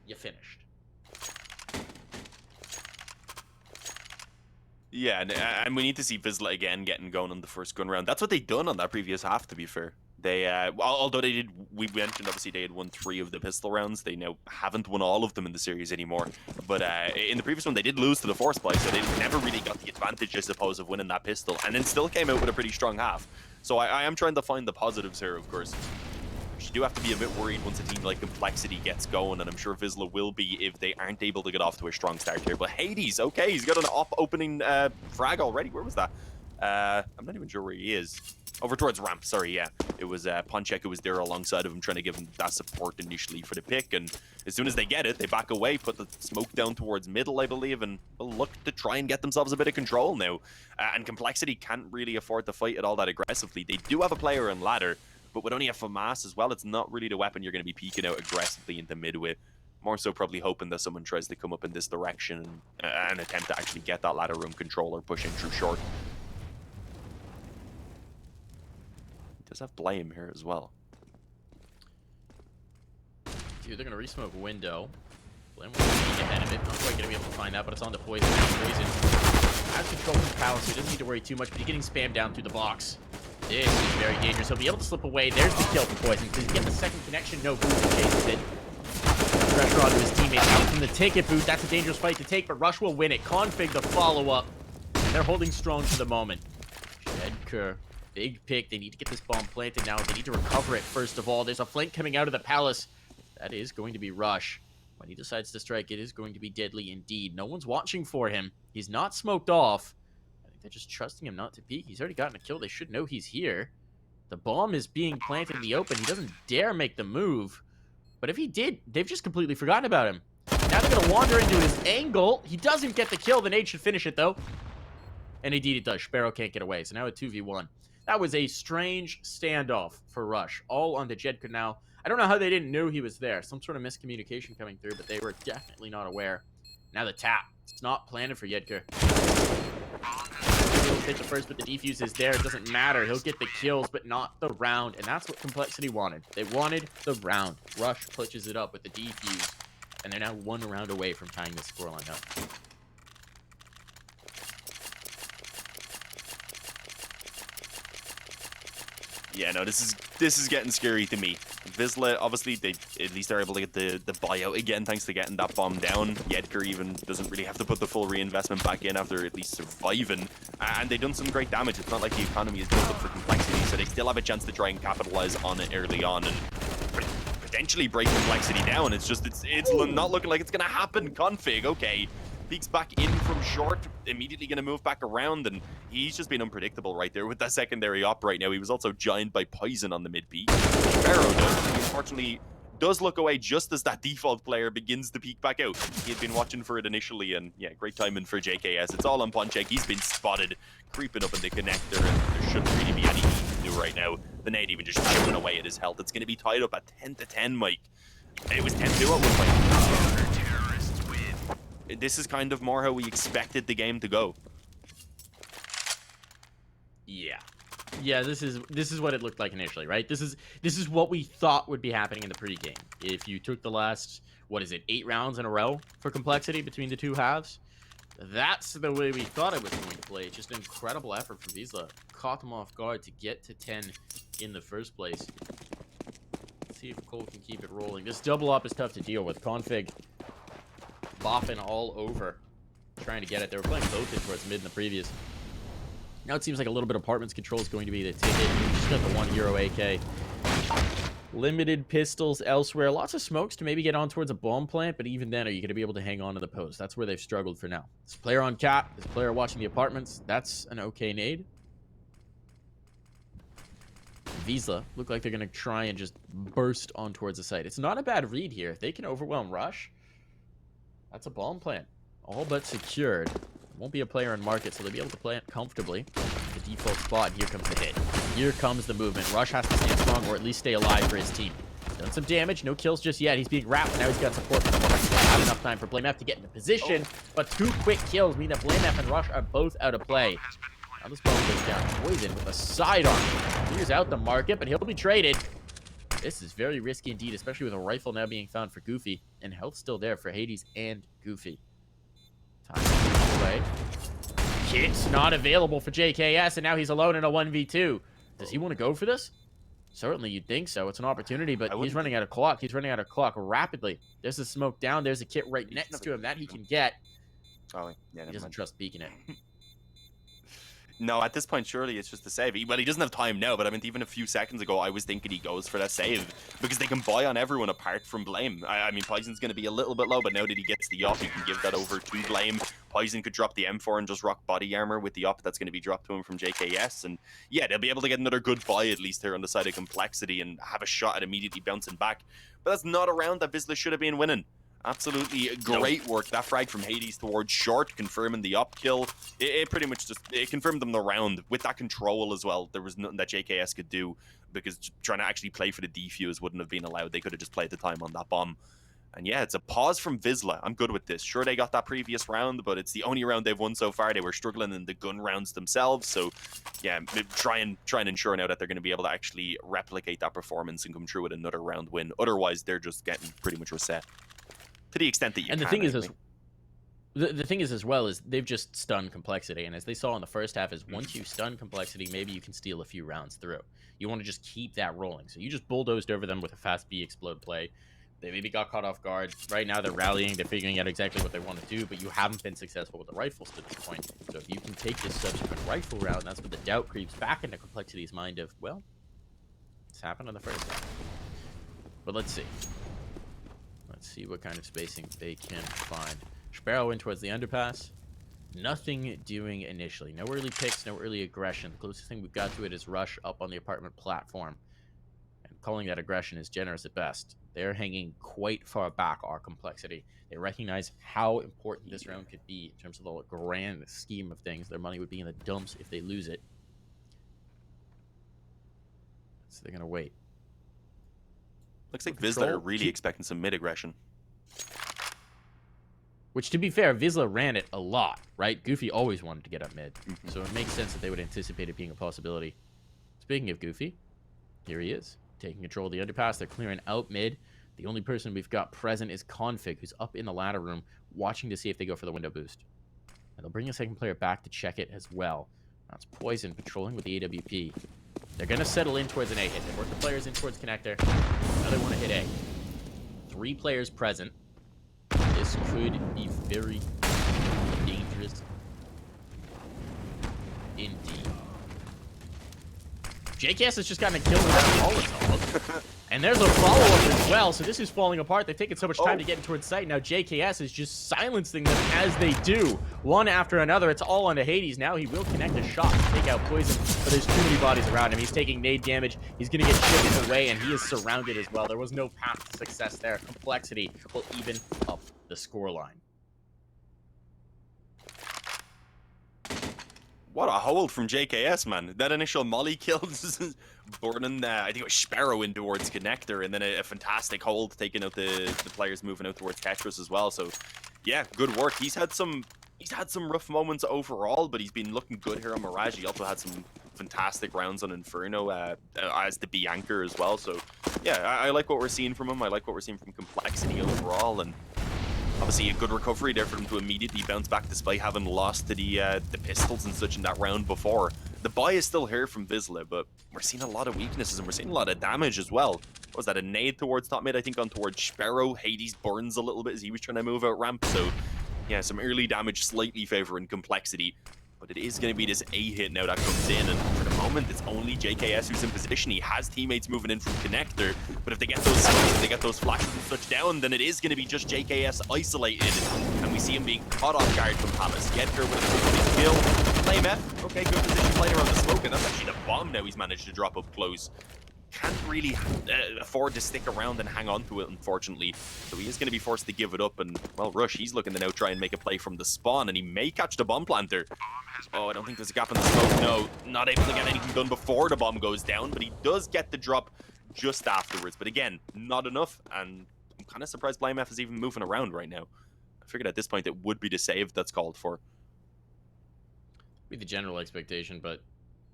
You finished. Yeah, and we need to see Wisła again getting going on the first gun round. That's what they done on that previous half, to be fair. They, although they did, we mentioned obviously they had won 3 of the pistol rounds. They now haven't won all of them in the series anymore. But in the previous one, they did lose to the force buy, so they never really got the advantage, I suppose, of winning that pistol, and then still came out with a pretty strong half. So I am trying to find the positives here, of course. You do have to be a bit worried once a team like Complexity gets going, and I'm sure Wisła will be if they aren't able to get off to a strong start here. But Hades, okay, he's got an opening frag already. Where was that? I'm not even sure where he is. over towards ramp. Sorry, yeah. It was Ponchek who was there alongside of him, trying to give him that support initially for the pick. And as soon as they get it, they back away, put the smoke down towards middle, I believe, and will look to try and get themselves a bit of control now. And Complexity can't really afford to fight it all that aggressively. They do have a player in ladder, but with only a FAMAS as well, it's not really the weapon you're going to be peeking out aggressively into mid with. More so probably hoping that someone tries to come up in this direction and attempt to actually get that ladder room controller pushing through short. He does have Blame here as well. Dude, they're going to re-smoke window. Blame will sneak ahead of it. Not quite going to be able to find that, but it's on the poison now. Poison has control from Palace, so he doesn't need to worry too much, but he's getting spammed down through the box. This is very dangerous. He'll be able to slip away. There's the kill for Poison. Does he get the second connection? No, Booth chases it. Pressure onto his teammates out from the ticket boot. That's a dangerous fight to take, but Rush will win it. Config the follow-up. And they're holding strong for the moment. Jedker, big pick. They need to get this bomb planted now. They need to recover it first of all. There's a flank coming out of the Palace. That is going to be Rush. When he decides to strike, it is going to be deadly indeed. No one's watching for him. He's not smoked off. I think they're just trusting him not to peek. He's already gotten a kill. They should know he's here. The bomb is being planted in the open. He doesn't dare make the move. But if he did, they've just completely forgotten about him. Now they're going to wander into his angle. He doesn't get the kill. The nade should finish it, though. And indeed it does. Sparrow can't get away. So now a 2v1. That was a strange standoff for Rush. All on the Jedker now. I don't know how they didn't know he was there. Some sort of miscommunication coming through, but they were definitely not aware. Now the tap. It's not planted for Jedker. He'll take the first, but the defuse is there. It doesn't matter. He'll get the kills, but not the round. And that's what Complexity wanted. They wanted the round. Rush clutches it up with the defuse. And they're now 1 round away from tying this scoreline up. Yeah, no, this is getting scary to me. Wisła, obviously, they at least are able to get the buyout again thanks to getting that bomb down. Jedker even doesn't really have to put the full reinvestment back in after at least surviving. And they've done some great damage. It's not like the economy is built up for Complexity, so they still have a chance to try and capitalize on it early on and potentially break Complexity down. It's just, it's not looking like it's going to happen. Config, okay. Peeks back in from short, immediately going to move back around, and he's just been unpredictable right there with that secondary op right now. He was also giant by Poison on the mid peak. Sparrow, though, unfortunately, does look away just as that default player begins to peek back out. He had been watching for it initially, and yeah, great timing for JKS. It's all on Ponchek. He's been spotted creeping up in the connector, and there shouldn't really be anything he can do right now. The nade even just chipping away at his health. It's going to be tied up at 10-10, Mike. It was 10-2 at one point. This is kind of more how we expected the game to go. Yeah. Yeah, this is what it looked like initially, right? This is what we thought would be happening in the pregame. If you took the last, 8 rounds in a row for Complexity between the two halves, that's the way we thought it was going to play. Just an incredible effort from Wisła. Caught them off guard to get to 10 in the first place. Let's see if Cole can keep it rolling. This double up is tough to deal with. Config bopping all over, trying to get it. They were playing both in towards mid in the previous. Now it seems like a little bit of Apartments control is going to be the ticket. Just got the 1 Euro AK. Limited pistols elsewhere. Lots of smokes to maybe get on towards a bomb plant, but even then, are you going to be able to hang on to the post? That's where they've struggled for now. This player on cap, this player watching the Apartments. That's an okay nade. Wisła look like they're going to try and just burst on towards the site. It's not a bad read here. If they can overwhelm Rush, that's a bomb plant. All but secured. Won't be a player in market, so they'll be able to plant comfortably. The default spot, and here comes the hit. Here comes the movement. Rush has to stand strong, or at least stay alive for his team. Done some damage, no kills just yet. He's being wrapped, now he's got support from the moment. Not enough time for BlameF to get into position, but 2 quick kills mean that BlameF and Rush are both out of play. Now this bomb goes down. Poison with a sidearm. Clears out the market, but he'll be traded. This is very risky indeed, especially with a rifle now being found for Goofy, and health still there for Hades and Goofy. Time away. Kit's not available for JKS, and now he's alone in a 1v2. Does he want to go for this? Certainly you'd think so. It's an opportunity, but he's running out of clock. He's running out of clock rapidly. There's a smoke down. There's a kit right next to him that he can get. Oh, yeah, he doesn't trust peeking it. No, at this point, surely it's just a save. Well, he doesn't have time now, but I mean, even a few seconds ago, I was thinking he goes for that save because they can buy on everyone apart from Blame. I mean, Poison's going to be a little bit low, but now that he gets the op, he can give that over to Blame. Poison could drop the M4 and just rock body armor with the op that's going to be dropped to him from JKS. And yeah, they'll be able to get another good buy at least here on the side of Complexity and have a shot at immediately bouncing back. But that's not a round that Vizsla should have been winning. Absolutely great work. That frag from Hades towards short, confirming the up kill. It pretty much just confirmed them the round with that control as well. There was nothing that JKS could do because trying to actually play for the defuse wouldn't have been allowed. They could have just played the time on that bomb. And yeah, it's a pause from Vizsla. I'm good with this. Sure, they got that previous round, but it's the only round they've won so far. They were struggling in the gun rounds themselves. So yeah, try and ensure now that they're going to be able to actually replicate that performance and come through with another round win. Otherwise, they're just getting pretty much reset. To the extent that you and can. The thing is, the thing is as well is they've just stunned Complexity, and as they saw in the first half, is once you stun Complexity, maybe you can steal a few rounds through. You want to just keep that rolling. So you just bulldozed over them with a fast B explode play. They maybe got caught off guard. Right now they're rallying, they're figuring out exactly what they want to do, but you haven't been successful with the rifles to this point. So if you can take this subsequent rifle round, that's when the doubt creeps back into Complexity's mind of, well, it's happened on the first half. But let's see. Let's see what kind of spacing they can find. Sparrow in towards the underpass. Nothing doing initially. No early picks, no early aggression. The closest thing we've got to it is rush up on the apartment platform. And calling that aggression is generous at best. They're hanging quite far back, our Complexity. They recognize how important this round could be in terms of the grand scheme of things. Their money would be in the dumps if they lose it. So they're going to wait. Looks like Vizsla are really expecting some mid-aggression. Which, to be fair, Vizsla ran it a lot, right? Goofy always wanted to get up mid. So it makes sense that they would anticipate it being a possibility. Speaking of Goofy, here he is. Taking control of the underpass. They're clearing out mid. The only person we've got present is Config, who's up in the ladder room, watching to see if they go for the window boost. And they'll bring a second player back to check it as well. That's Poison patrolling with the AWP. They're going to settle in towards an A hit. They work the players in towards connector. Now they want to hit A. 3 players present. This could be very dangerous indeed. JKS has just gotten a kill with that Molotov. And there's a follow-up as well, so this is falling apart. They've taken so much time to get towards site. Now JKS is just silencing them as they do. One after another. It's all onto Hades. Now he will connect a shot to take out Poison, but there's too many bodies around him. He's taking nade damage. He's going to get chipped away, and he is surrounded as well. There was no path to success there. Complexity will even up the scoreline. What a hold from JKS, man. That initial molly kill, burning, I think it was Sparrow in towards connector, and then a fantastic hold taking out the players moving out towards Tetris as well. So, yeah, good work. He's had some rough moments overall, but he's been looking good here on Mirage. He also had some fantastic rounds on Inferno as the B anchor as well. So, yeah, I like what we're seeing from him. I like what we're seeing from Complexity overall, and obviously a good recovery there for them to immediately bounce back despite having lost to the pistols and such in that round before. The buy is still here from Vizsla, but we're seeing a lot of weaknesses and we're seeing a lot of damage as well. What was that, a nade towards top mid, I think, on towards Sparrow? Hades burns a little bit as he was trying to move out ramp, so yeah, some early damage slightly favoring Complexity. But it is going to be this A hit now that comes in, and for the moment, it's only JKS who's in position. He has teammates moving in from connector, but if they get those smokes, if they get those flashes and such down, then it is going to be just JKS isolated, and we see him being caught off guard from Palace. Gedker with a kill. Flame F, okay, good position playing around the smoke, and that's actually the bomb now he's managed to drop up close. Can't really afford to stick around and hang on to it, unfortunately. So he is going to be forced to give it up. And, well, Rush, he's looking to now try and make a play from the spawn, and he may catch the bomb planter. Oh, I don't think there's a gap in the smoke. No, not able to get anything done before the bomb goes down, but he does get the drop just afterwards. But again, not enough, and I'm kind of surprised Blame F is even moving around right now. I figured at this point it would be the save that's called for. Be the general expectation, but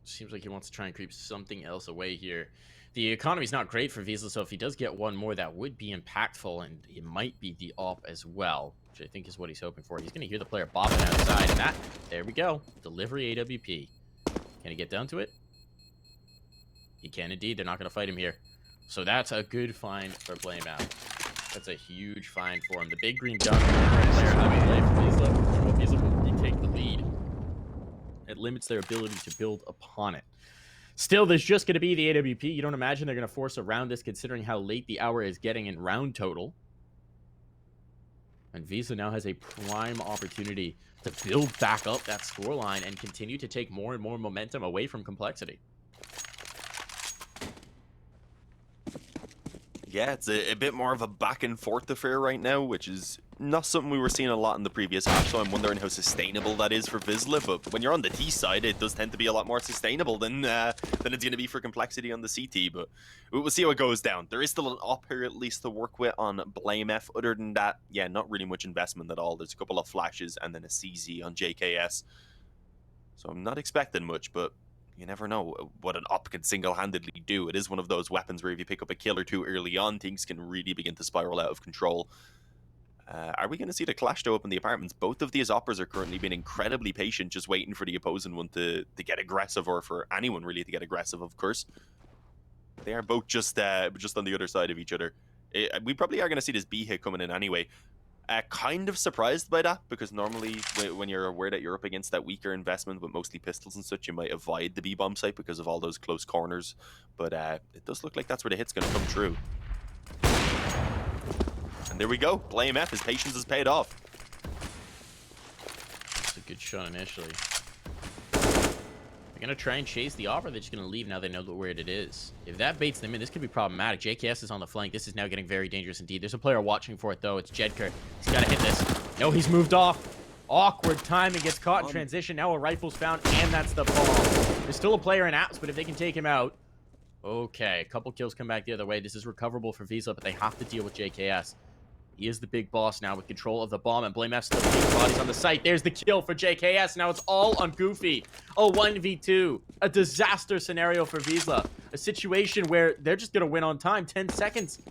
seems like he wants to try and creep something else away here. The economy's not great for Vizsla, so if he does get one more, that would be impactful, and it might be the op as well, which I think is what he's hoping for. He's going to hear the player bopping outside, and there we go. Delivery AWP. Can he get down to it? He can indeed. They're not going to fight him here. So that's a good find for Blame Out. That's a huge find for him. The big green dunk, player having play for Vizsla. Vizsla will retake the lead. It limits their ability to build upon it. Still, there's just going to be the AWP. You don't imagine they're going to force around this considering how late the hour is getting in round total. And Wisła now has a prime opportunity to build back up that scoreline and continue to take more and more momentum away from Complexity. Yeah, it's a bit more of a back and forth affair right now, which is not something we were seeing a lot in the previous half, so I'm wondering how sustainable that is for Wisła. But when you're on the T side, it does tend to be a lot more sustainable than it's going to be for Complexity on the CT. But we'll see how it goes down. There is still an up here at least to work with on Blame F. Other than that, yeah, not really much investment at all. There's a couple of flashes and then a CZ on JKS. So I'm not expecting much, but you never know what an op can single-handedly do. It is one of those weapons where if you pick up a kill or two early on, things can really begin to spiral out of control. Are we going to see the clash though up in the apartments? Both of these operas are currently being incredibly patient, just waiting for the opposing one to get aggressive, or for anyone really to get aggressive, of course. They are both just on the other side of each other. We probably are going to see this B hit coming in anyway. Kind of surprised by that, because normally when you're aware that you're up against that weaker investment with mostly pistols and such, you might avoid the B-bomb site because of all those close corners. But it does look like that's where the hit's going to come through. And there we go. Blame F. His patience has paid off. That's a good shot initially. They're going to try and chase the opera. They're just going to leave now they know where it is. If that baits them in, this could be problematic. JKS is on the flank. This is now getting very dangerous indeed. There's a player watching for it, though. It's Jedker. He's got to hit this. No, he's moved off. Awkward timing. Gets caught in transition. Now a rifle's found, and that's the bomb. There's still a player in apps, but if they can take him out... Okay, a couple kills come back the other way. This is recoverable for Wisła, but they have to deal with JKS. He is the big boss now with control of the bomb, and Blame F still taking bodies on the site. There's the kill for JKS. Now it's all on Goofy. A 1v2. A disaster scenario for Wisła. A situation where they're just going to win on time. 10 seconds.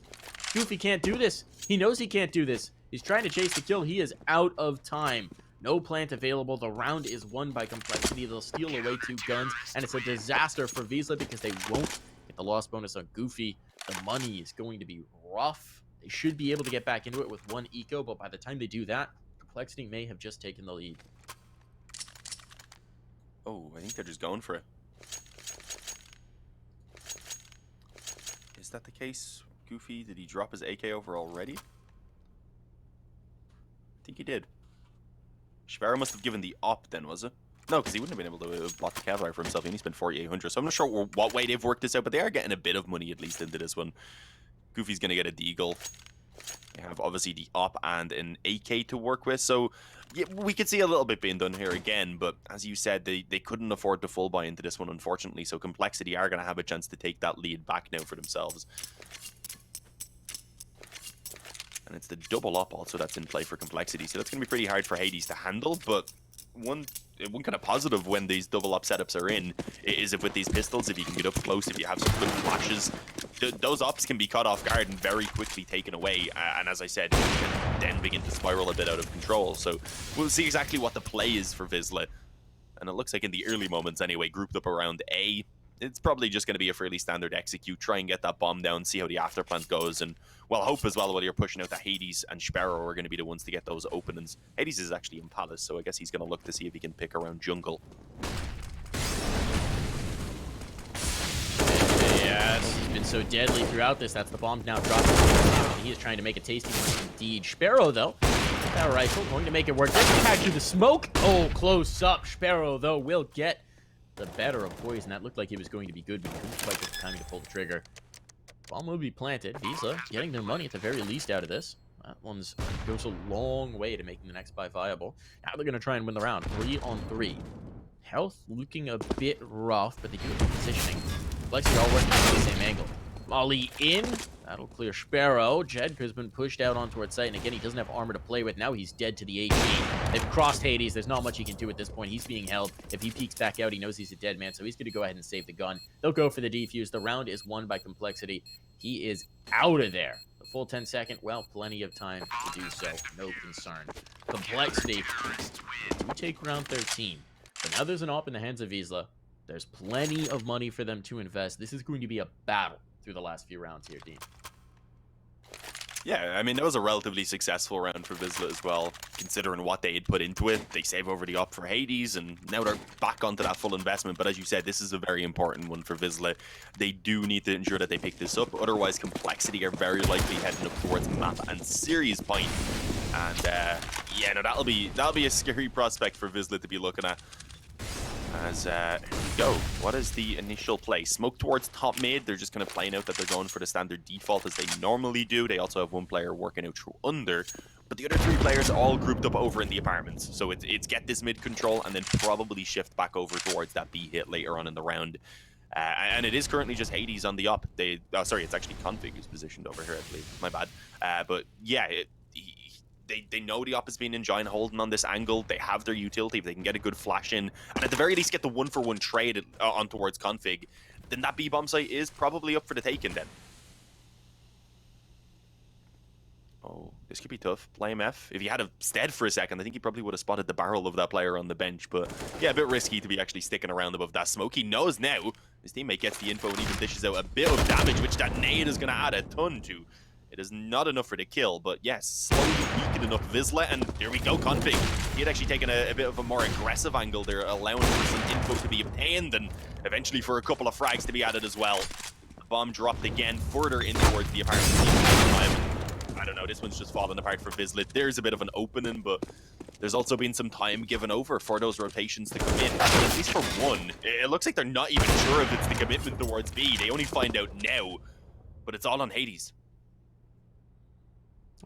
Goofy can't do this. He knows he can't do this. He's trying to chase the kill. He is out of time. No plant available. The round is won by Complexity. They'll steal away 2 guns, and it's a disaster for Wisła because they won't get the loss bonus on Goofy. The money is going to be rough. They should be able to get back into it with 1 eco, but by the time they do that, Complexity may have just taken the lead. Oh, I think they're just going for it. Is that the case? Goofy, did he drop his AK over already? I think he did. Sparrow must have given the op then, was it? No, because he wouldn't have been able to bought the Kevlar for himself. He only spent 4,800, so I'm not sure what way they've worked this out, but they are getting a bit of money at least into this one. Goofy's going to get a deagle. They have obviously the op and an AK to work with, so yeah, we could see a little bit being done here again, but as you said, they couldn't afford to full buy into this one, unfortunately, so Complexity are going to have a chance to take that lead back now for themselves. And it's the double up also that's in play for Complexity, so that's going to be pretty hard for Hades to handle, but one kind of positive when these double up setups are in is if with these pistols, if you can get up close, if you have some good flashes, those ops can be caught off guard and very quickly taken away, and as I said, it can then begin to spiral a bit out of control. So we'll see exactly what the play is for Wisła, and it looks like in the early moments anyway, grouped up around A, it's probably just going to be a fairly standard execute, try and get that bomb down, see how the afterplant goes, and well, hope as well while you're pushing out that Hades and Sparrow are going to be the ones to get those openings. Hades is actually in Palace, so I guess he's going to look to see if he can pick around jungle. Yes, he's been so deadly throughout this. That's the bomb's now dropping on him, and he is trying to make a tasty one indeed. Sparrow, though, that rifle going to make it work. Doesn't capture the smoke. Oh, close up. Sparrow, though, will get the better of Poison. That looked like it was going to be good, but he couldn't quite get the timing to pull the trigger. Bomb will be planted. Wisła getting their money at the very least out of this. That one's goes a long way to making the next buy viable. Now they're going to try and win the round. 3 on 3. Health looking a bit rough, but they do have the positioning. Lexi all working from the same angle. Molly in. That'll clear Sparrow. Jedker's been pushed out onto its site, and again, he doesn't have armor to play with. Now he's dead to the AG. They've crossed Hades. There's not much he can do at this point. He's being held. If he peeks back out, he knows he's a dead man, so he's going to go ahead and save the gun. They'll go for the defuse. The round is won by Complexity. He is out of there. The full 10 second, well, plenty of time to do so. No concern. Complexity do take round 13. But now there's an op in the hands of Wisła. There's plenty of money for them to invest. This is going to be a battle through the last few rounds here, Dean. Yeah, I mean, that was a relatively successful round for Wisła as well, considering what they had put into it. They save over the op for Hades, and now they're back onto that full investment. But as you said, this is a very important one for Wisła. They do need to ensure that they pick this up, otherwise Complexity are very likely heading up towards map and series point. And yeah, no, that'll be a scary prospect for Wisła to be looking at. As here we go. What is the initial play? Smoke towards top mid. They're just kind of playing out that they're going for the standard default as they normally do. They also have one player working out through under, but the other three players are all grouped up over in the apartments. So it's get this mid control and then probably shift back over towards that B hit later on in the round. And it is currently just Hades on the up. Sorry, it's actually Config who's positioned over here, I believe. My bad. But yeah, They know the op has been enjoying holding on this angle. They have their utility. If they can get a good flash in, and at the very least get the 1-for-1 trade on towards Config, then that B-bomb site is probably up for the taking then. Oh, this could be tough. Blame F. If he had a stead for a second, I think he probably would have spotted the barrel of that player on the bench. But yeah, a bit risky to be actually sticking around above that smoke. He knows now. His teammate gets the info and even dishes out a bit of damage, which that nade is going to add a ton to. It is not enough for the kill, but yes, slowly weakening up Wisła, and there we go, Config. He had actually taken a bit of a more aggressive angle there, allowing for some info to be obtained, and eventually for a couple of frags to be added as well. The bomb dropped again, further in towards the apartment. I don't know, this one's just falling apart for Wisła. There's a bit of an opening, but there's also been some time given over for those rotations to come in. But at least for one, it looks like they're not even sure if it's the commitment towards B. They only find out now, but it's all on Hades.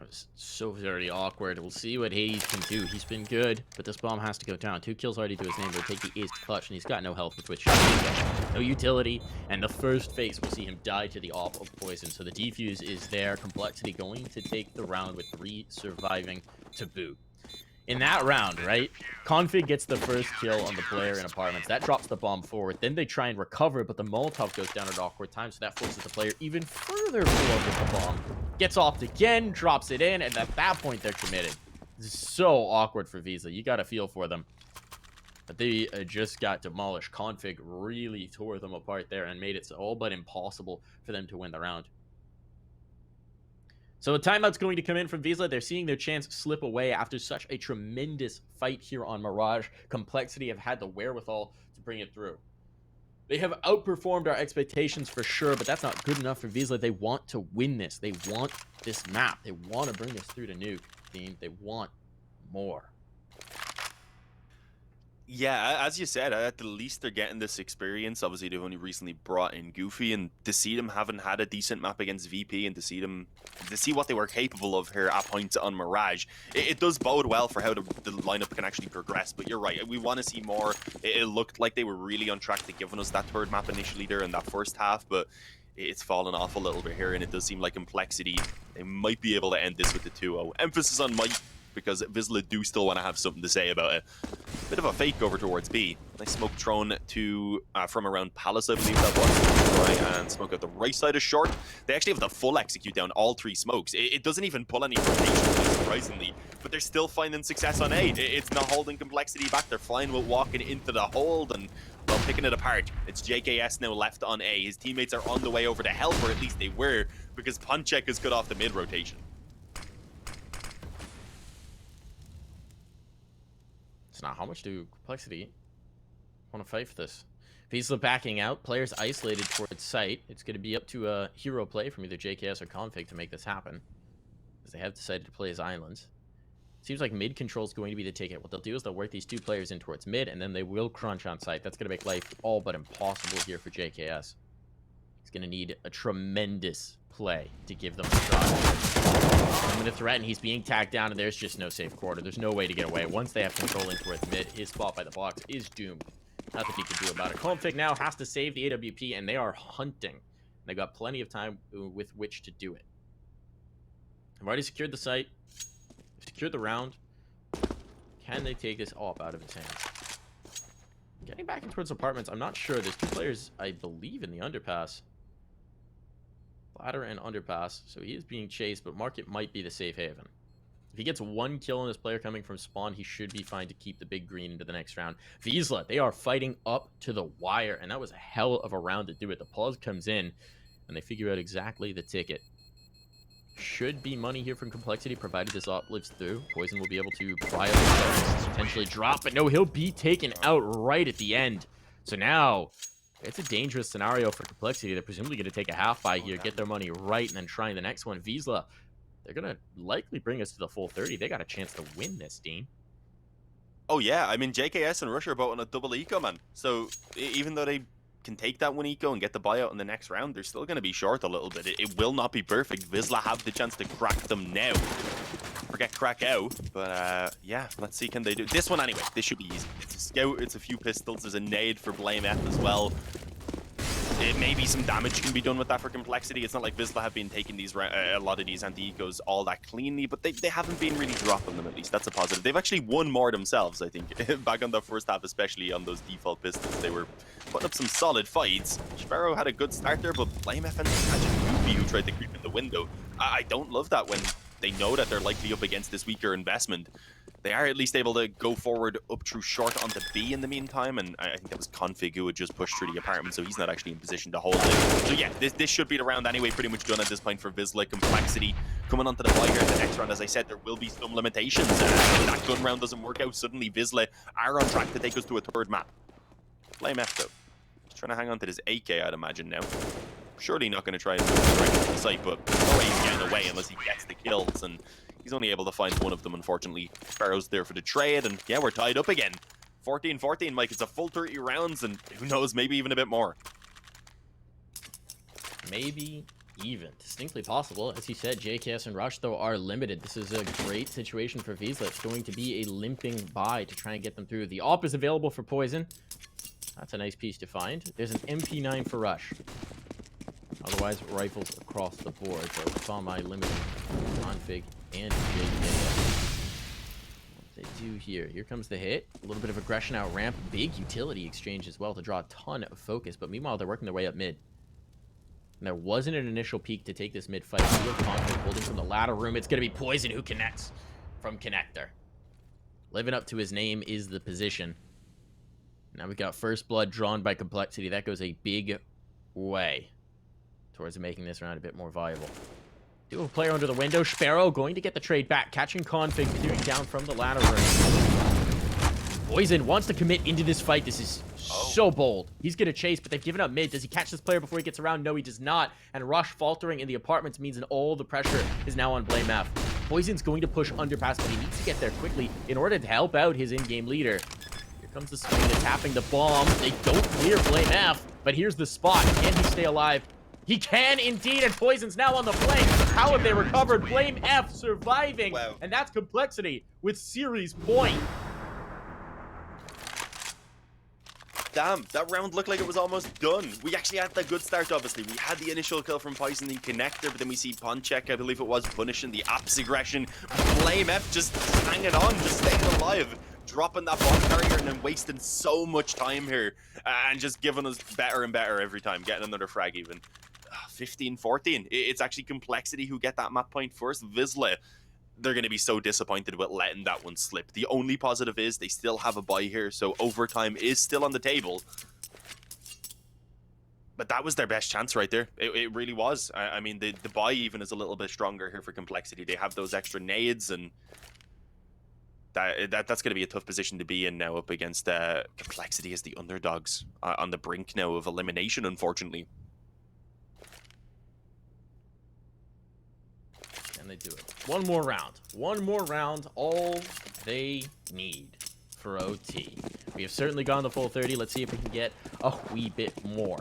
It's so very awkward. We'll see what Hades can do. He's been good, but this bomb has to go down. 2 kills already to his name, but Takey is clutch, and he's got no health with which no utility. And the first phase will see him die to the op of poison. So the defuse is there. Complexity going to take the round with 3 surviving to boot. In that round, right, Config gets the first kill on the player in apartments. That drops the bomb forward. Then they try and recover, but the Molotov goes down at awkward times, so that forces the player even further forward with the bomb. Gets offed again, drops it in, and at that point, they're committed. This is so awkward for Wisła. You got to feel for them. But they just got demolished. Config really tore them apart there and made it all but impossible for them to win the round. So a timeout's going to come in from Wisła. They're seeing their chance slip away after such a tremendous fight here on Mirage. Complexity have had the wherewithal to bring it through. They have outperformed our expectations for sure, but that's not good enough for Wisła. They want to win this. They want this map. They want to bring this through to Nuke, team. They want more. Yeah, as you said, at the least they're getting this experience. Obviously, they've only recently brought in Goofy, and to see them having had a decent map against VP, and to see what they were capable of here at points on Mirage, it does bode well for how the lineup can actually progress. But you're right, we want to see more. It looked like they were really on track to giving us that third map initially there in that first half, but it's fallen off a little bit here, and it does seem like Complexity, they might be able to end this with the 2-0. Emphasis on might, because Wisła do still want to have something to say about it. Bit of a fake over towards B. Nice smoke thrown to from around Palace, I believe that was. Try and smoke out the right side of short. They actually have the full execute down all 3 smokes. It doesn't even pull any rotation, surprisingly, but they're still finding success on A. It's not holding Complexity back. They're flying with walking into the hold and, well, picking it apart. It's JKS now left on A. His teammates are on the way over to help, or at least they were, because Punchek has cut off the mid rotation. Now, how much do Complexity want to fight for this? Wisła backing out, players isolated towards site. It's going to be up to a hero play from either JKS or Config to make this happen, because they have decided to play as islands. Seems like mid control is going to be the ticket. What they'll do is they'll work these 2 players in towards mid, and then they will crunch on site. That's going to make life all but impossible here for JKS. He's going to need a tremendous play to give them a shot. I'm going to threaten. He's being tagged down, and there's just no safe quarter. There's no way to get away. Once they have control in towards mid, his spot by the box is doomed. Nothing he can do about it. Config now has to save the AWP, and they are hunting. They've got plenty of time with which to do it. I've already secured the site. They've secured the round. Can they take this op out of his hands? Getting back in towards apartments, I'm not sure. There's 2 players, I believe, in the underpass. Ladder and underpass, so he is being chased, but Market might be the safe haven. If he gets 1 kill on this player coming from spawn, he should be fine to keep the big green into the next round. Wisła, they are fighting up to the wire, and that was a hell of a round to do it. The pause comes in, and they figure out exactly the ticket. should be money here from Complexity, provided this op lives through. Poison will be able to pry up himself, potentially drop, but no, he'll be taken out right at the end. So now, it's a dangerous scenario for Complexity. They're presumably going to take a half buy here, get their money right, and then try the next one. Wisła, they're going to likely bring us to the full 30. They got a chance to win this, Dean. Oh yeah, I mean JKS and Rush are both on a double eco, man. So even though they can take that one eco and get the buyout in the next round, they're still going to be short a little bit. It will not be perfect. Wisła have the chance to crack them now. Forget crack out, but yeah, let's see, can they do this one anyway? This should be easy. It's a scout, it's a few pistols, there's a nade for Blame F as well. It maybe some damage can be done with that for Complexity. It's not like Wisła have been taking these a lot of these anti-ecos all that cleanly, but they haven't been really dropping them, at least. That's a positive. They've actually won more themselves, I think. Back on the first half, especially on those default pistols, they were putting up some solid fights. Sparrow had a good start there, but Blame F ended up catching Goofy, who tried to creep in the window. I don't love that when they know that they're likely up against this weaker investment. They are at least able to go forward up through short onto B in the meantime, and I think that was Config who had just pushed through the apartment, so he's not actually in position to hold it. So yeah, this should be the round anyway, pretty much done at this point for Wisła. Complexity coming onto the buy here in the next round. As I said, there will be some limitations. If that gun round doesn't work out, suddenly Wisła are on track to take us to a third map. Blame F though. He's trying to hang on to this AK, I'd imagine now. Surely not going to try and move straight into the site, but no way he's getting away unless he gets the kills, and he's only able to find one of them, unfortunately. Sparrow's there for the trade, and yeah, we're tied up again. 14-14, Mike. It's a full 30 rounds, and who knows, maybe even a bit more. Maybe even. Distinctly possible. As he said, JKS and Rush, though, are limited. This is a great situation for Wisła. It's going to be a limping buy to try and get them through. The AWP is available for Poison. That's a nice piece to find. There's an MP9 for Rush. Otherwise, rifles across the board. So we saw my limited config and JKS. What they do here? Here comes the hit. A little bit of aggression out ramp. Big utility exchange as well to draw a ton of focus. But meanwhile, they're working their way up mid. And there wasn't an initial peak to take this mid fight. Real conflict holding from the ladder room. It's going to be Poison who connects from Connector. Living up to his name is the position. Now we've got first blood drawn by Complexity. That goes a big way towards making this round a bit more viable. Do have a player under the window. Sparrow going to get the trade back. Catching Config, peering down from the ladder room. Poison wants to commit into this fight. This is so bold. He's going to chase, but they've given up mid. Does he catch this player before he gets around? No, he does not. And Rush faltering in the apartments means that all the pressure is now on Blame F. Poison's going to push underpass, but he needs to get there quickly in order to help out his in-game leader. Here comes the swing, tapping the bomb. They don't clear Blame F, but here's the spot. Can he stay alive? He can indeed, and Poison's now on the flank. How have they recovered? Blame F surviving, Wow. And that's Complexity with series point. Damn, that round looked like it was almost done. We actually had that good start, obviously. We had the initial kill from Poison, the Connector, but then we see Ponchek, I believe it was, punishing the Apps aggression. Blame F just hanging on, just staying alive. Dropping that bomb carrier and then wasting so much time here. And just giving us better and better every time. Getting another frag even. 15-14. It's actually Complexity who get that map point first. Wisła, they're going to be so disappointed with letting that one slip. The only positive is they still have a buy here, so overtime is still on the table. But that was their best chance right there. It really was. I mean, the buy even is a little bit stronger here for Complexity. They have those extra nades, and that's going to be a tough position to be in now up against Complexity as the underdogs on the brink now of elimination, unfortunately. And they do it. One more round. One more round. All they need for OT. We have certainly gone the full 30. Let's see if we can get a wee bit more.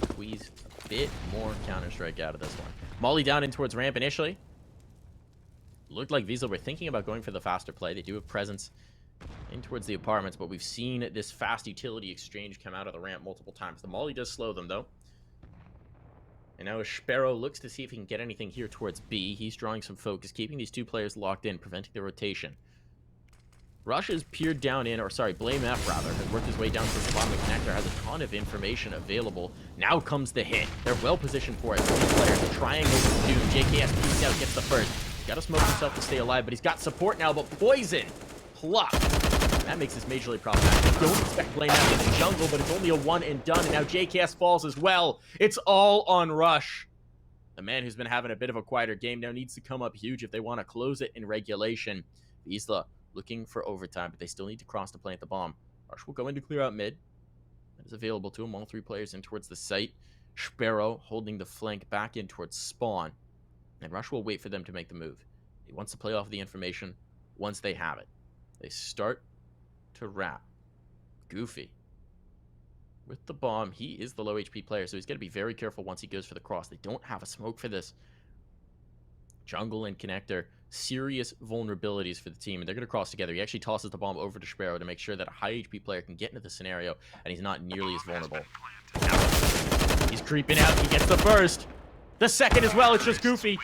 Squeeze a bit more Counter-Strike out of this one. Molly down in towards ramp initially. Looked like Wisła were thinking about going for the faster play. They do have presence in towards the apartments, but we've seen this fast utility exchange come out of the ramp multiple times. The Molly does slow them, though. And now Sparrow looks to see if he can get anything here towards B. He's drawing some focus, keeping these two players locked in, preventing the rotation. Rush has peered down in, or sorry, Blame F rather, has worked his way down towards the bottom of the connector, has a ton of information available. Now comes the hit. They're well positioned for it. These players, the triangle with Doom. JKS peeks out, gets the first. He's got to smoke himself to stay alive, but he's got support now, but Poison plucked. That makes this majorly problematic. Don't expect Blame F in the jungle, but it's only a one and done, and now JKS falls as well. It's all on Rush. The man who's been having a bit of a quieter game now needs to come up huge if they want to close it in regulation. Wisła looking for overtime, but they still need to cross the plant the bomb. Rush will go in to clear out mid. That is available to him. All three players in towards the site. Sparrow holding the flank back in towards spawn. And Rush will wait for them to make the move. He wants to play off the information once they have it. They start to wrap. Goofy with the bomb. He is the low HP player, so he's got to be very careful once he goes for the cross. They don't have a smoke for this. Jungle and connector, serious vulnerabilities for the team, and they're going to cross together. He actually tosses the bomb over to Sparrow to make sure that a high HP player can get into the scenario, and he's not nearly as vulnerable. He's creeping out. He gets the first. The second as well. It's just Goofy.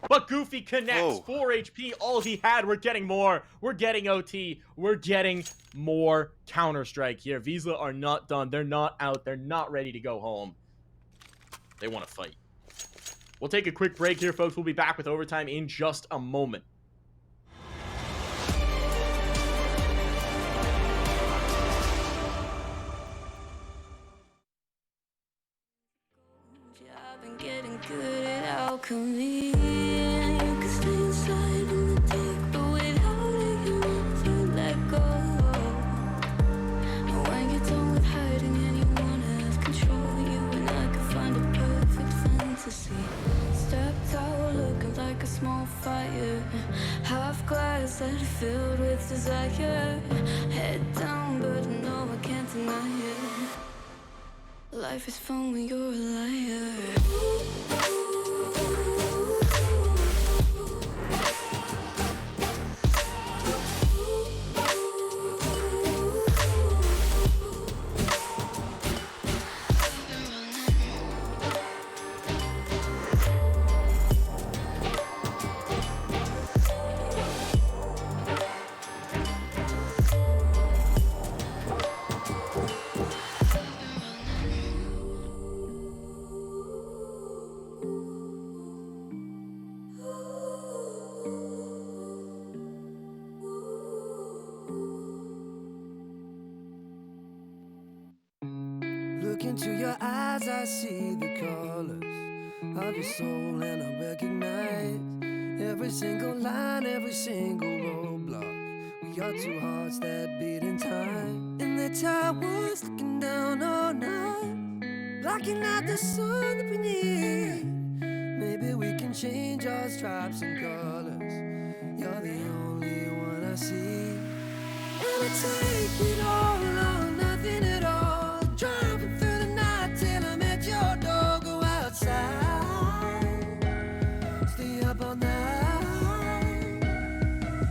But Goofy connects. Whoa. 4 HP. All he had. We're getting more. We're getting OT. We're getting more Counter-Strike here. Wisła are not done. They're not out. They're not ready to go home. They want to fight. We'll take a quick break here, folks. We'll be back with overtime in just a moment. I've been getting good at alchemy. You can stay inside in the deep, but without it, you never let go. And when you're done with hiding and you wanna have control, you and I can find a perfect fantasy. Stepped out looking like a small fire, half glass that filled with desire. Head down, but no, I can't deny it. Life is fun when you're a liar. Look into your eyes, I see the colors of your soul, and I recognize every single line, every single roadblock. We are two hearts that beat in time. In the towers, looking down all night, blocking out the sun that we need. Maybe we can change our stripes and colors. You're the only one I see. And I take it all or nothing at all. Driving through the night till I'm at your door. Go outside, stay up all night.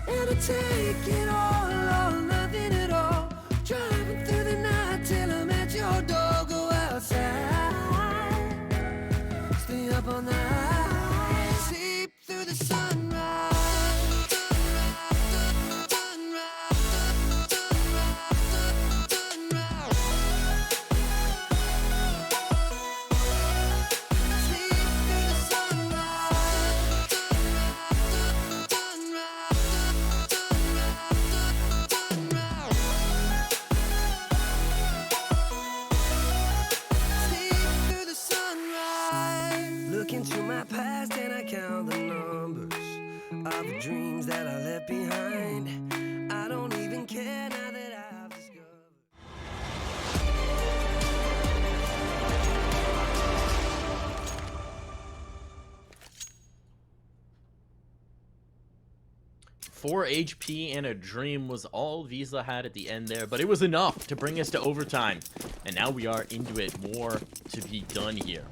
And I take it all or nothing at all. Driving through the night till I'm at your door. Go outside, stay up all night. Sleep through the sunrise. Into my past and I count the numbers of the dreams that I left behind. I don't even care now that I've discovered. Four HP and a dream was all Wisła had at the end there, but it was enough to bring us to overtime. And now we are into it. More to be done here.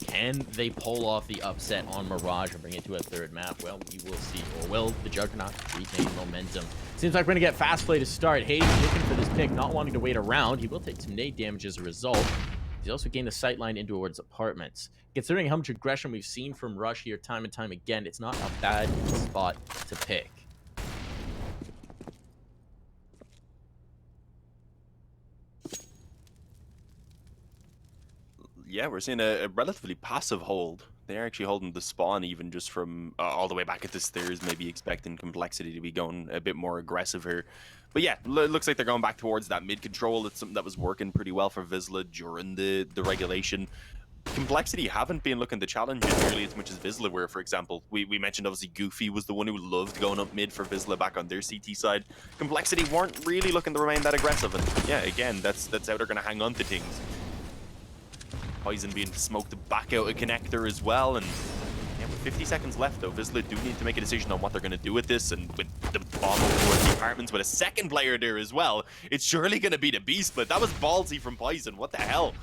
Can they pull off the upset on Mirage and bring it to a third map? Well, we will see. Or will the Juggernaut retain momentum? Seems like we're going to get fast play to start. Hades looking for this pick, not wanting to wait around. He will take some nade damage as a result. He's also gained the sightline in towards apartments. Considering how much aggression we've seen from Rush here time and time again, it's not a bad spot to pick. Yeah, we're seeing a relatively passive hold. They're actually holding the spawn even just from all the way back at the stairs, maybe expecting Complexity to be going a bit more aggressive here. But yeah, looks like they're going back towards that mid control. It's something that was working pretty well for Wisła during the regulation. Complexity haven't been looking to challenge it nearly as much as Wisła were, for example. We mentioned obviously Goofy was the one who loved going up mid for Wisła back on their CT side. Complexity weren't really looking to remain that aggressive, and yeah, again, that's how they're going to hang on to things. Poison being smoked back out a connector as well, and yeah, with 50 seconds left though, Wisła do need to make a decision on what they're going to do with this, and with the bomb towards the apartments with a second player there as well, it's surely going to be the beast, but that was ballsy from Poison. What the hell?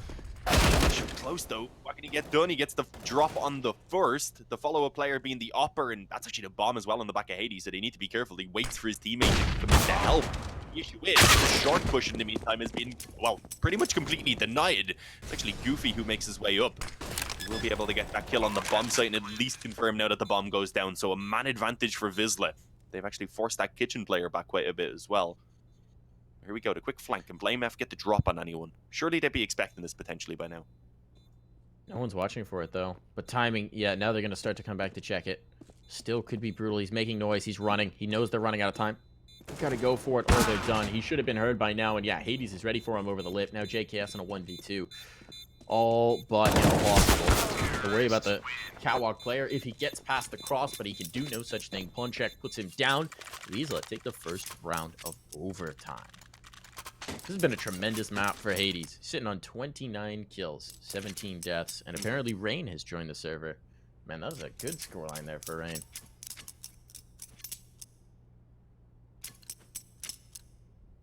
Close though. What can he get done? He gets the drop on the first, the follow-up player being the upper, and that's actually the bomb as well on the back of Hades, so they need to be careful. He waits for his teammate to come in to help. The issue is, the short push in the meantime has been, well, pretty much completely denied. It's actually Goofy who makes his way up. He will be able to get that kill on the bomb site and at least confirm now that the bomb goes down, so a man advantage for Wisła. They've actually forced that kitchen player back quite a bit as well. Here we go, the quick flank. Can Blame F get the drop on anyone? Surely they'd be expecting this potentially by now. No one's watching for it, though. But timing, yeah, now they're going to start to come back to check it. Still could be brutal. He's making noise. He's running. He knows they're running out of time. They've got to go for it or they're done. He should have been heard by now. And yeah, Hades is ready for him over the lip. Now JKS in a 1v2. All but impossible to worry about the catwalk player if he gets past the cross, but he can do no such thing. Punchek puts him down. Wisła take the first round of overtime. This has been a tremendous map for Hades. Sitting on 29 kills, 17 deaths, and apparently Rain has joined the server. Man, that was a good scoreline there for Rain.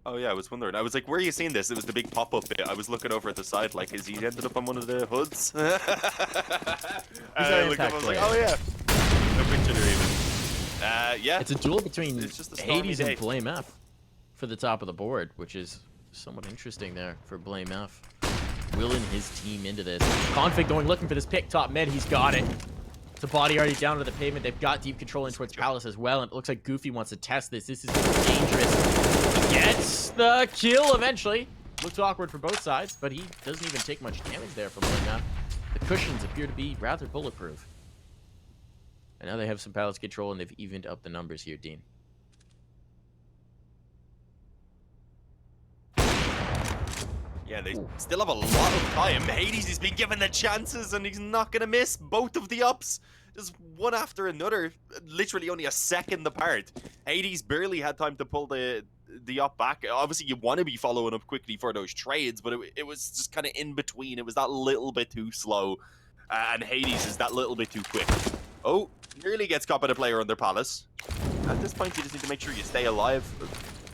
Oh yeah, I was wondering. I was like, where are you seeing this? It was the big pop-up bit. I was looking over at the side, like, has he ended up on one of the hoods? And I looked up, I was like, oh yeah. No picture there even. Yeah. It's a duel between It's just a stormy Hades day. and Blame F for the top of the board, which is somewhat interesting there for Blame F. Willing his team into this. Config going looking for this pick top mid. He's got it. It's a body already down to the pavement. They've got deep control in towards Palace as well, and it looks like Goofy wants to test this. This is dangerous. He gets the kill eventually. Looks awkward for both sides, but he doesn't even take much damage there from Blame F. The cushions appear to be rather bulletproof. And now they have some Palace control, and they've evened up the numbers here, Dean. Yeah, they still have a lot of time. Hades has been given the chances and he's not going to miss both of the ups. Just one after another, literally only a second apart. Hades barely had time to pull the up back. Obviously, you want to be following up quickly for those trades, but it was just kind of in between. It was that little bit too slow, and Hades is that little bit too quick. Oh, nearly gets caught by the player on their Palace. At this point, you just need to make sure you stay alive.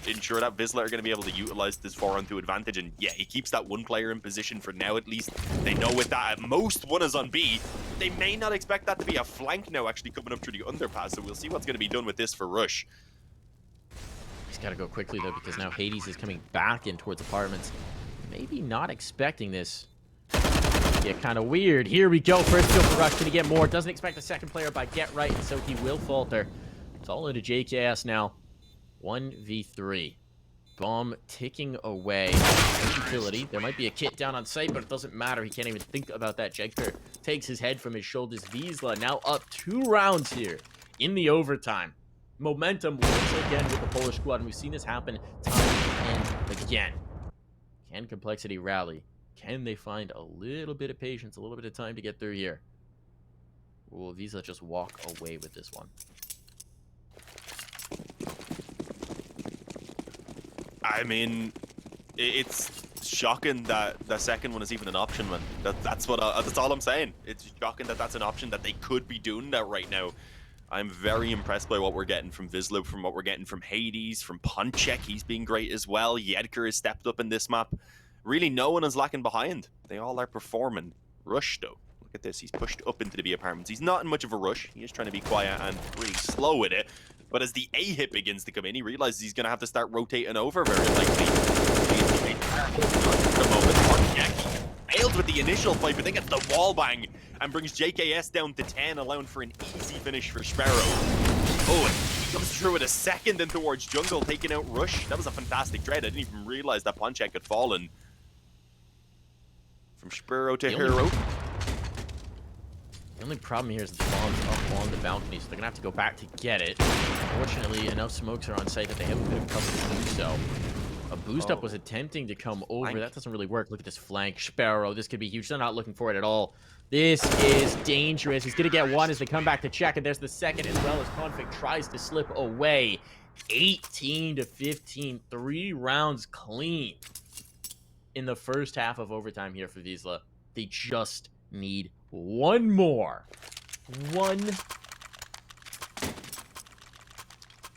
Ensure that Wisła are going to be able to utilize this 4-on-2 advantage, and yeah, he keeps that one player in position for now at least. They know with that at most one is on B. They may not expect that to be a flank now actually coming up through the underpass, so we'll see what's going to be done with this for Rush. He's got to go quickly though, because now Hades is coming back in towards apartments. Maybe not expecting this. Yeah, kind of weird. Here we go. First kill for Rush. Can he get more? Doesn't expect the second player by Get Right, and so he will falter. It's all into JKS now. 1v3. Bomb ticking away. Utility. There might be a kit down on site, but it doesn't matter. He can't even think about that. Jegper takes his head from his shoulders. Wisła now up 2 rounds here in the overtime. Momentum once again with the Polish squad, and we've seen this happen time and again. Can Complexity rally? Can they find a little bit of patience, a little bit of time to get through here? Will Wisła just walk away with this one? I mean, it's shocking that the second one is even an option, man. That's all I'm saying. It's shocking that that's an option, that they could be doing that right now. I'm very impressed by what we're getting from Wisła, from what we're getting from Hades, from Punchek. He's been great as well. Yedker has stepped up in this map. Really, no one is lacking behind. They all are performing. Rush, though. Look at this. He's pushed up into the B apartments. He's not in much of a rush. He's trying to be quiet and pretty slow with it. But as the A hit begins to come in, he realizes he's going to have to start rotating over very likely. The moment Punchek failed with the initial fight, but then gets the wall bang and brings JKS down to 10, allowing for an easy finish for Sparrow. Oh, and he comes through with a second in towards jungle, taking out Rush. That was a fantastic trade. I didn't even realize that Punchek had fallen. From Sparrow to Hero. The only problem here is the bomb's up on the balcony, so they're going to have to go back to get it. Fortunately, enough smokes are on site that they have a bit of cover to do so. A boost up was attempting to come over. Flank. That doesn't really work. Look at this flank. Sparrow, this could be huge. They're not looking for it at all. This is dangerous. He's going to get one as they come back to check, and there's the second as well as Config tries to slip away. 18 to 15, 3 rounds clean in the first half of overtime here for Wisła. They just need one more. One.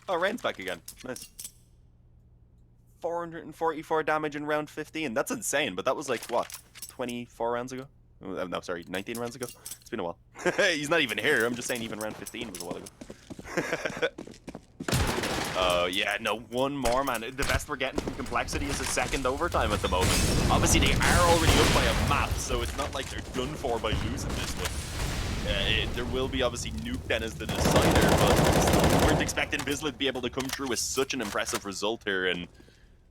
Oh, Rain's back again. Nice. 444 damage in round 15. That's insane, but that was like, what, 24 rounds ago? Oh, no, sorry, 19 rounds ago? It's been a while. He's not even here. I'm just saying even round 15 was a while ago. Oh, yeah, no, one more, man. The best we're getting from Complexity is a second overtime at the moment. Obviously, they are already up by a map, so it's not like they're done for by losing this one. There will be, obviously, Nuke then as the decider, but we weren't expecting Wisła to be able to come through with such an impressive result here, and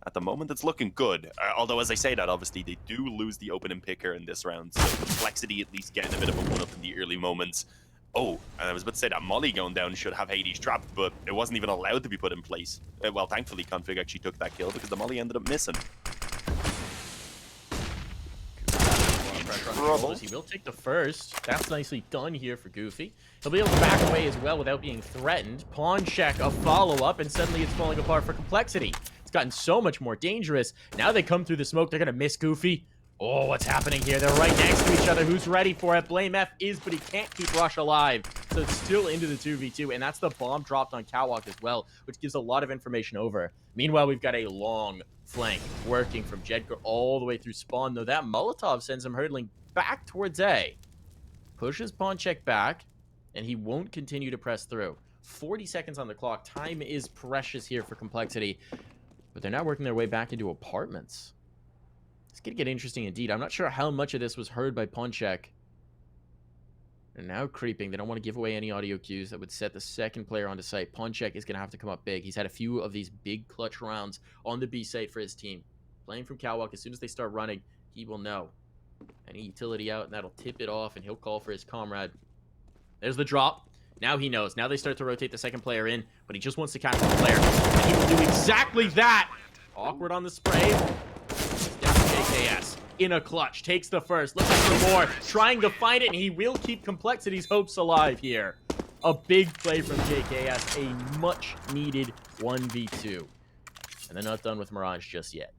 at the moment, it's looking good. Although, as I say that, obviously, they do lose the opening picker in this round, so Complexity at least getting a bit of a one-up in the early moments. Oh, and I was about to say that Molly going down should have Hades trapped, but it wasn't even allowed to be put in place. Well, thankfully, Config actually took that kill because the Molly ended up missing. Trouble. He will take the first. That's nicely done here for Goofy. He'll be able to back away as well without being threatened. Pawn check, a follow-up, and suddenly it's falling apart for Complexity. It's gotten so much more dangerous. Now they come through the smoke. They're going to miss Goofy. Oh, what's happening here? They're right next to each other. Who's ready for it? Blame F is, but he can't keep Rush alive. So it's still into the 2v2, and that's the bomb dropped on Catwalk as well, which gives a lot of information over. Meanwhile, we've got a long flank working from Jedgar all the way through spawn, though that Molotov sends him hurtling back towards A. Pushes pawn check back, and he won't continue to press through. 40 seconds on the clock. Time is precious here for Complexity, but they're now working their way back into apartments. It's going to get interesting indeed. I'm not sure how much of this was heard by Ponchek. They're now creeping. They don't want to give away any audio cues that would set the second player onto site. Ponchek is going to have to come up big. He's had a few of these big clutch rounds on the B site for his team. Playing from Catwalk, as soon as they start running, he will know. Any utility out, and that'll tip it off, and he'll call for his comrade. There's the drop. Now he knows. Now they start to rotate the second player in, but he just wants to capture the player. And he will do exactly that. Awkward on the spray. JKS in a clutch, takes the first, looking for more, trying to find it, and he will keep Complexity's hopes alive here. A big play from JKS, a much needed 1v2. And they're not done with Mirage just yet.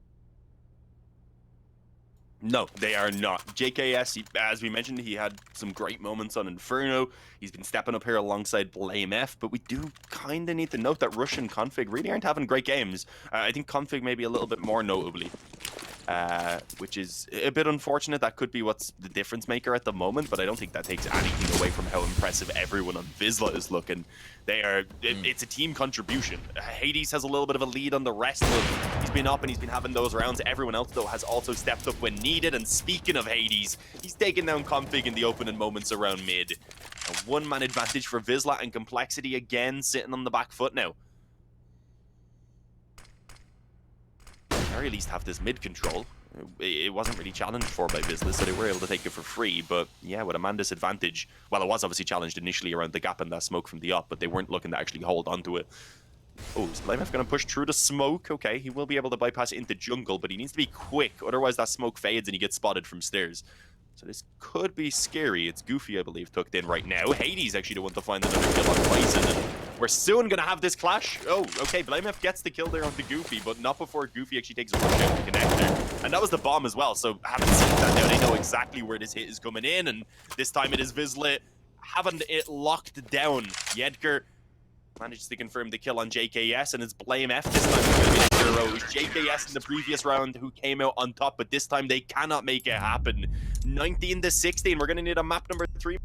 No, they are not. JKS, as we mentioned, he had some great moments on Inferno. He's been stepping up here alongside Blame F, but we do kind of need to note that Rush and Config really aren't having great games. I think Config maybe a little bit more notably. Which is a bit unfortunate. That could be what's the difference maker at the moment, but I don't think that takes anything away from how impressive everyone on Wisła is looking. They are, it's a team contribution. Hades has a little bit of a lead on the rest of them. He's been up and he's been having those rounds. Everyone else, though, has also stepped up when needed. And speaking of Hades, he's taking down Config in the opening moments around mid. A one-man advantage for Wisła, and Complexity again sitting on the back foot now. Very least have this mid control. It wasn't really challenged for by Wisła, so they were able to take it for free. But yeah, with a man disadvantage, well, it was obviously challenged initially around the gap and that smoke from the up, but they weren't looking to actually hold onto it. Oh, is BlameF going to push through the smoke? Okay, he will be able to bypass it into jungle, but he needs to be quick, otherwise that smoke fades and he gets spotted from stairs. So this could be scary. It's Goofy, I believe, tucked in right now. Hades actually the one to find another kill on Bison, and we're soon going to have this clash. Oh, okay, BlameF gets the kill there onto Goofy, but not before Goofy actually takes a rush out to connector. And that was the bomb as well, so having seen that now, they know exactly where this hit is coming in, and this time it is Wisła having it locked down. Jedgar manages to confirm the kill on JKS, and it's Blame F this time. It's going to be the hero. It was JKS in the previous round who came out on top, but this time they cannot make it happen. 19 to 16. We're going to need a map number 3.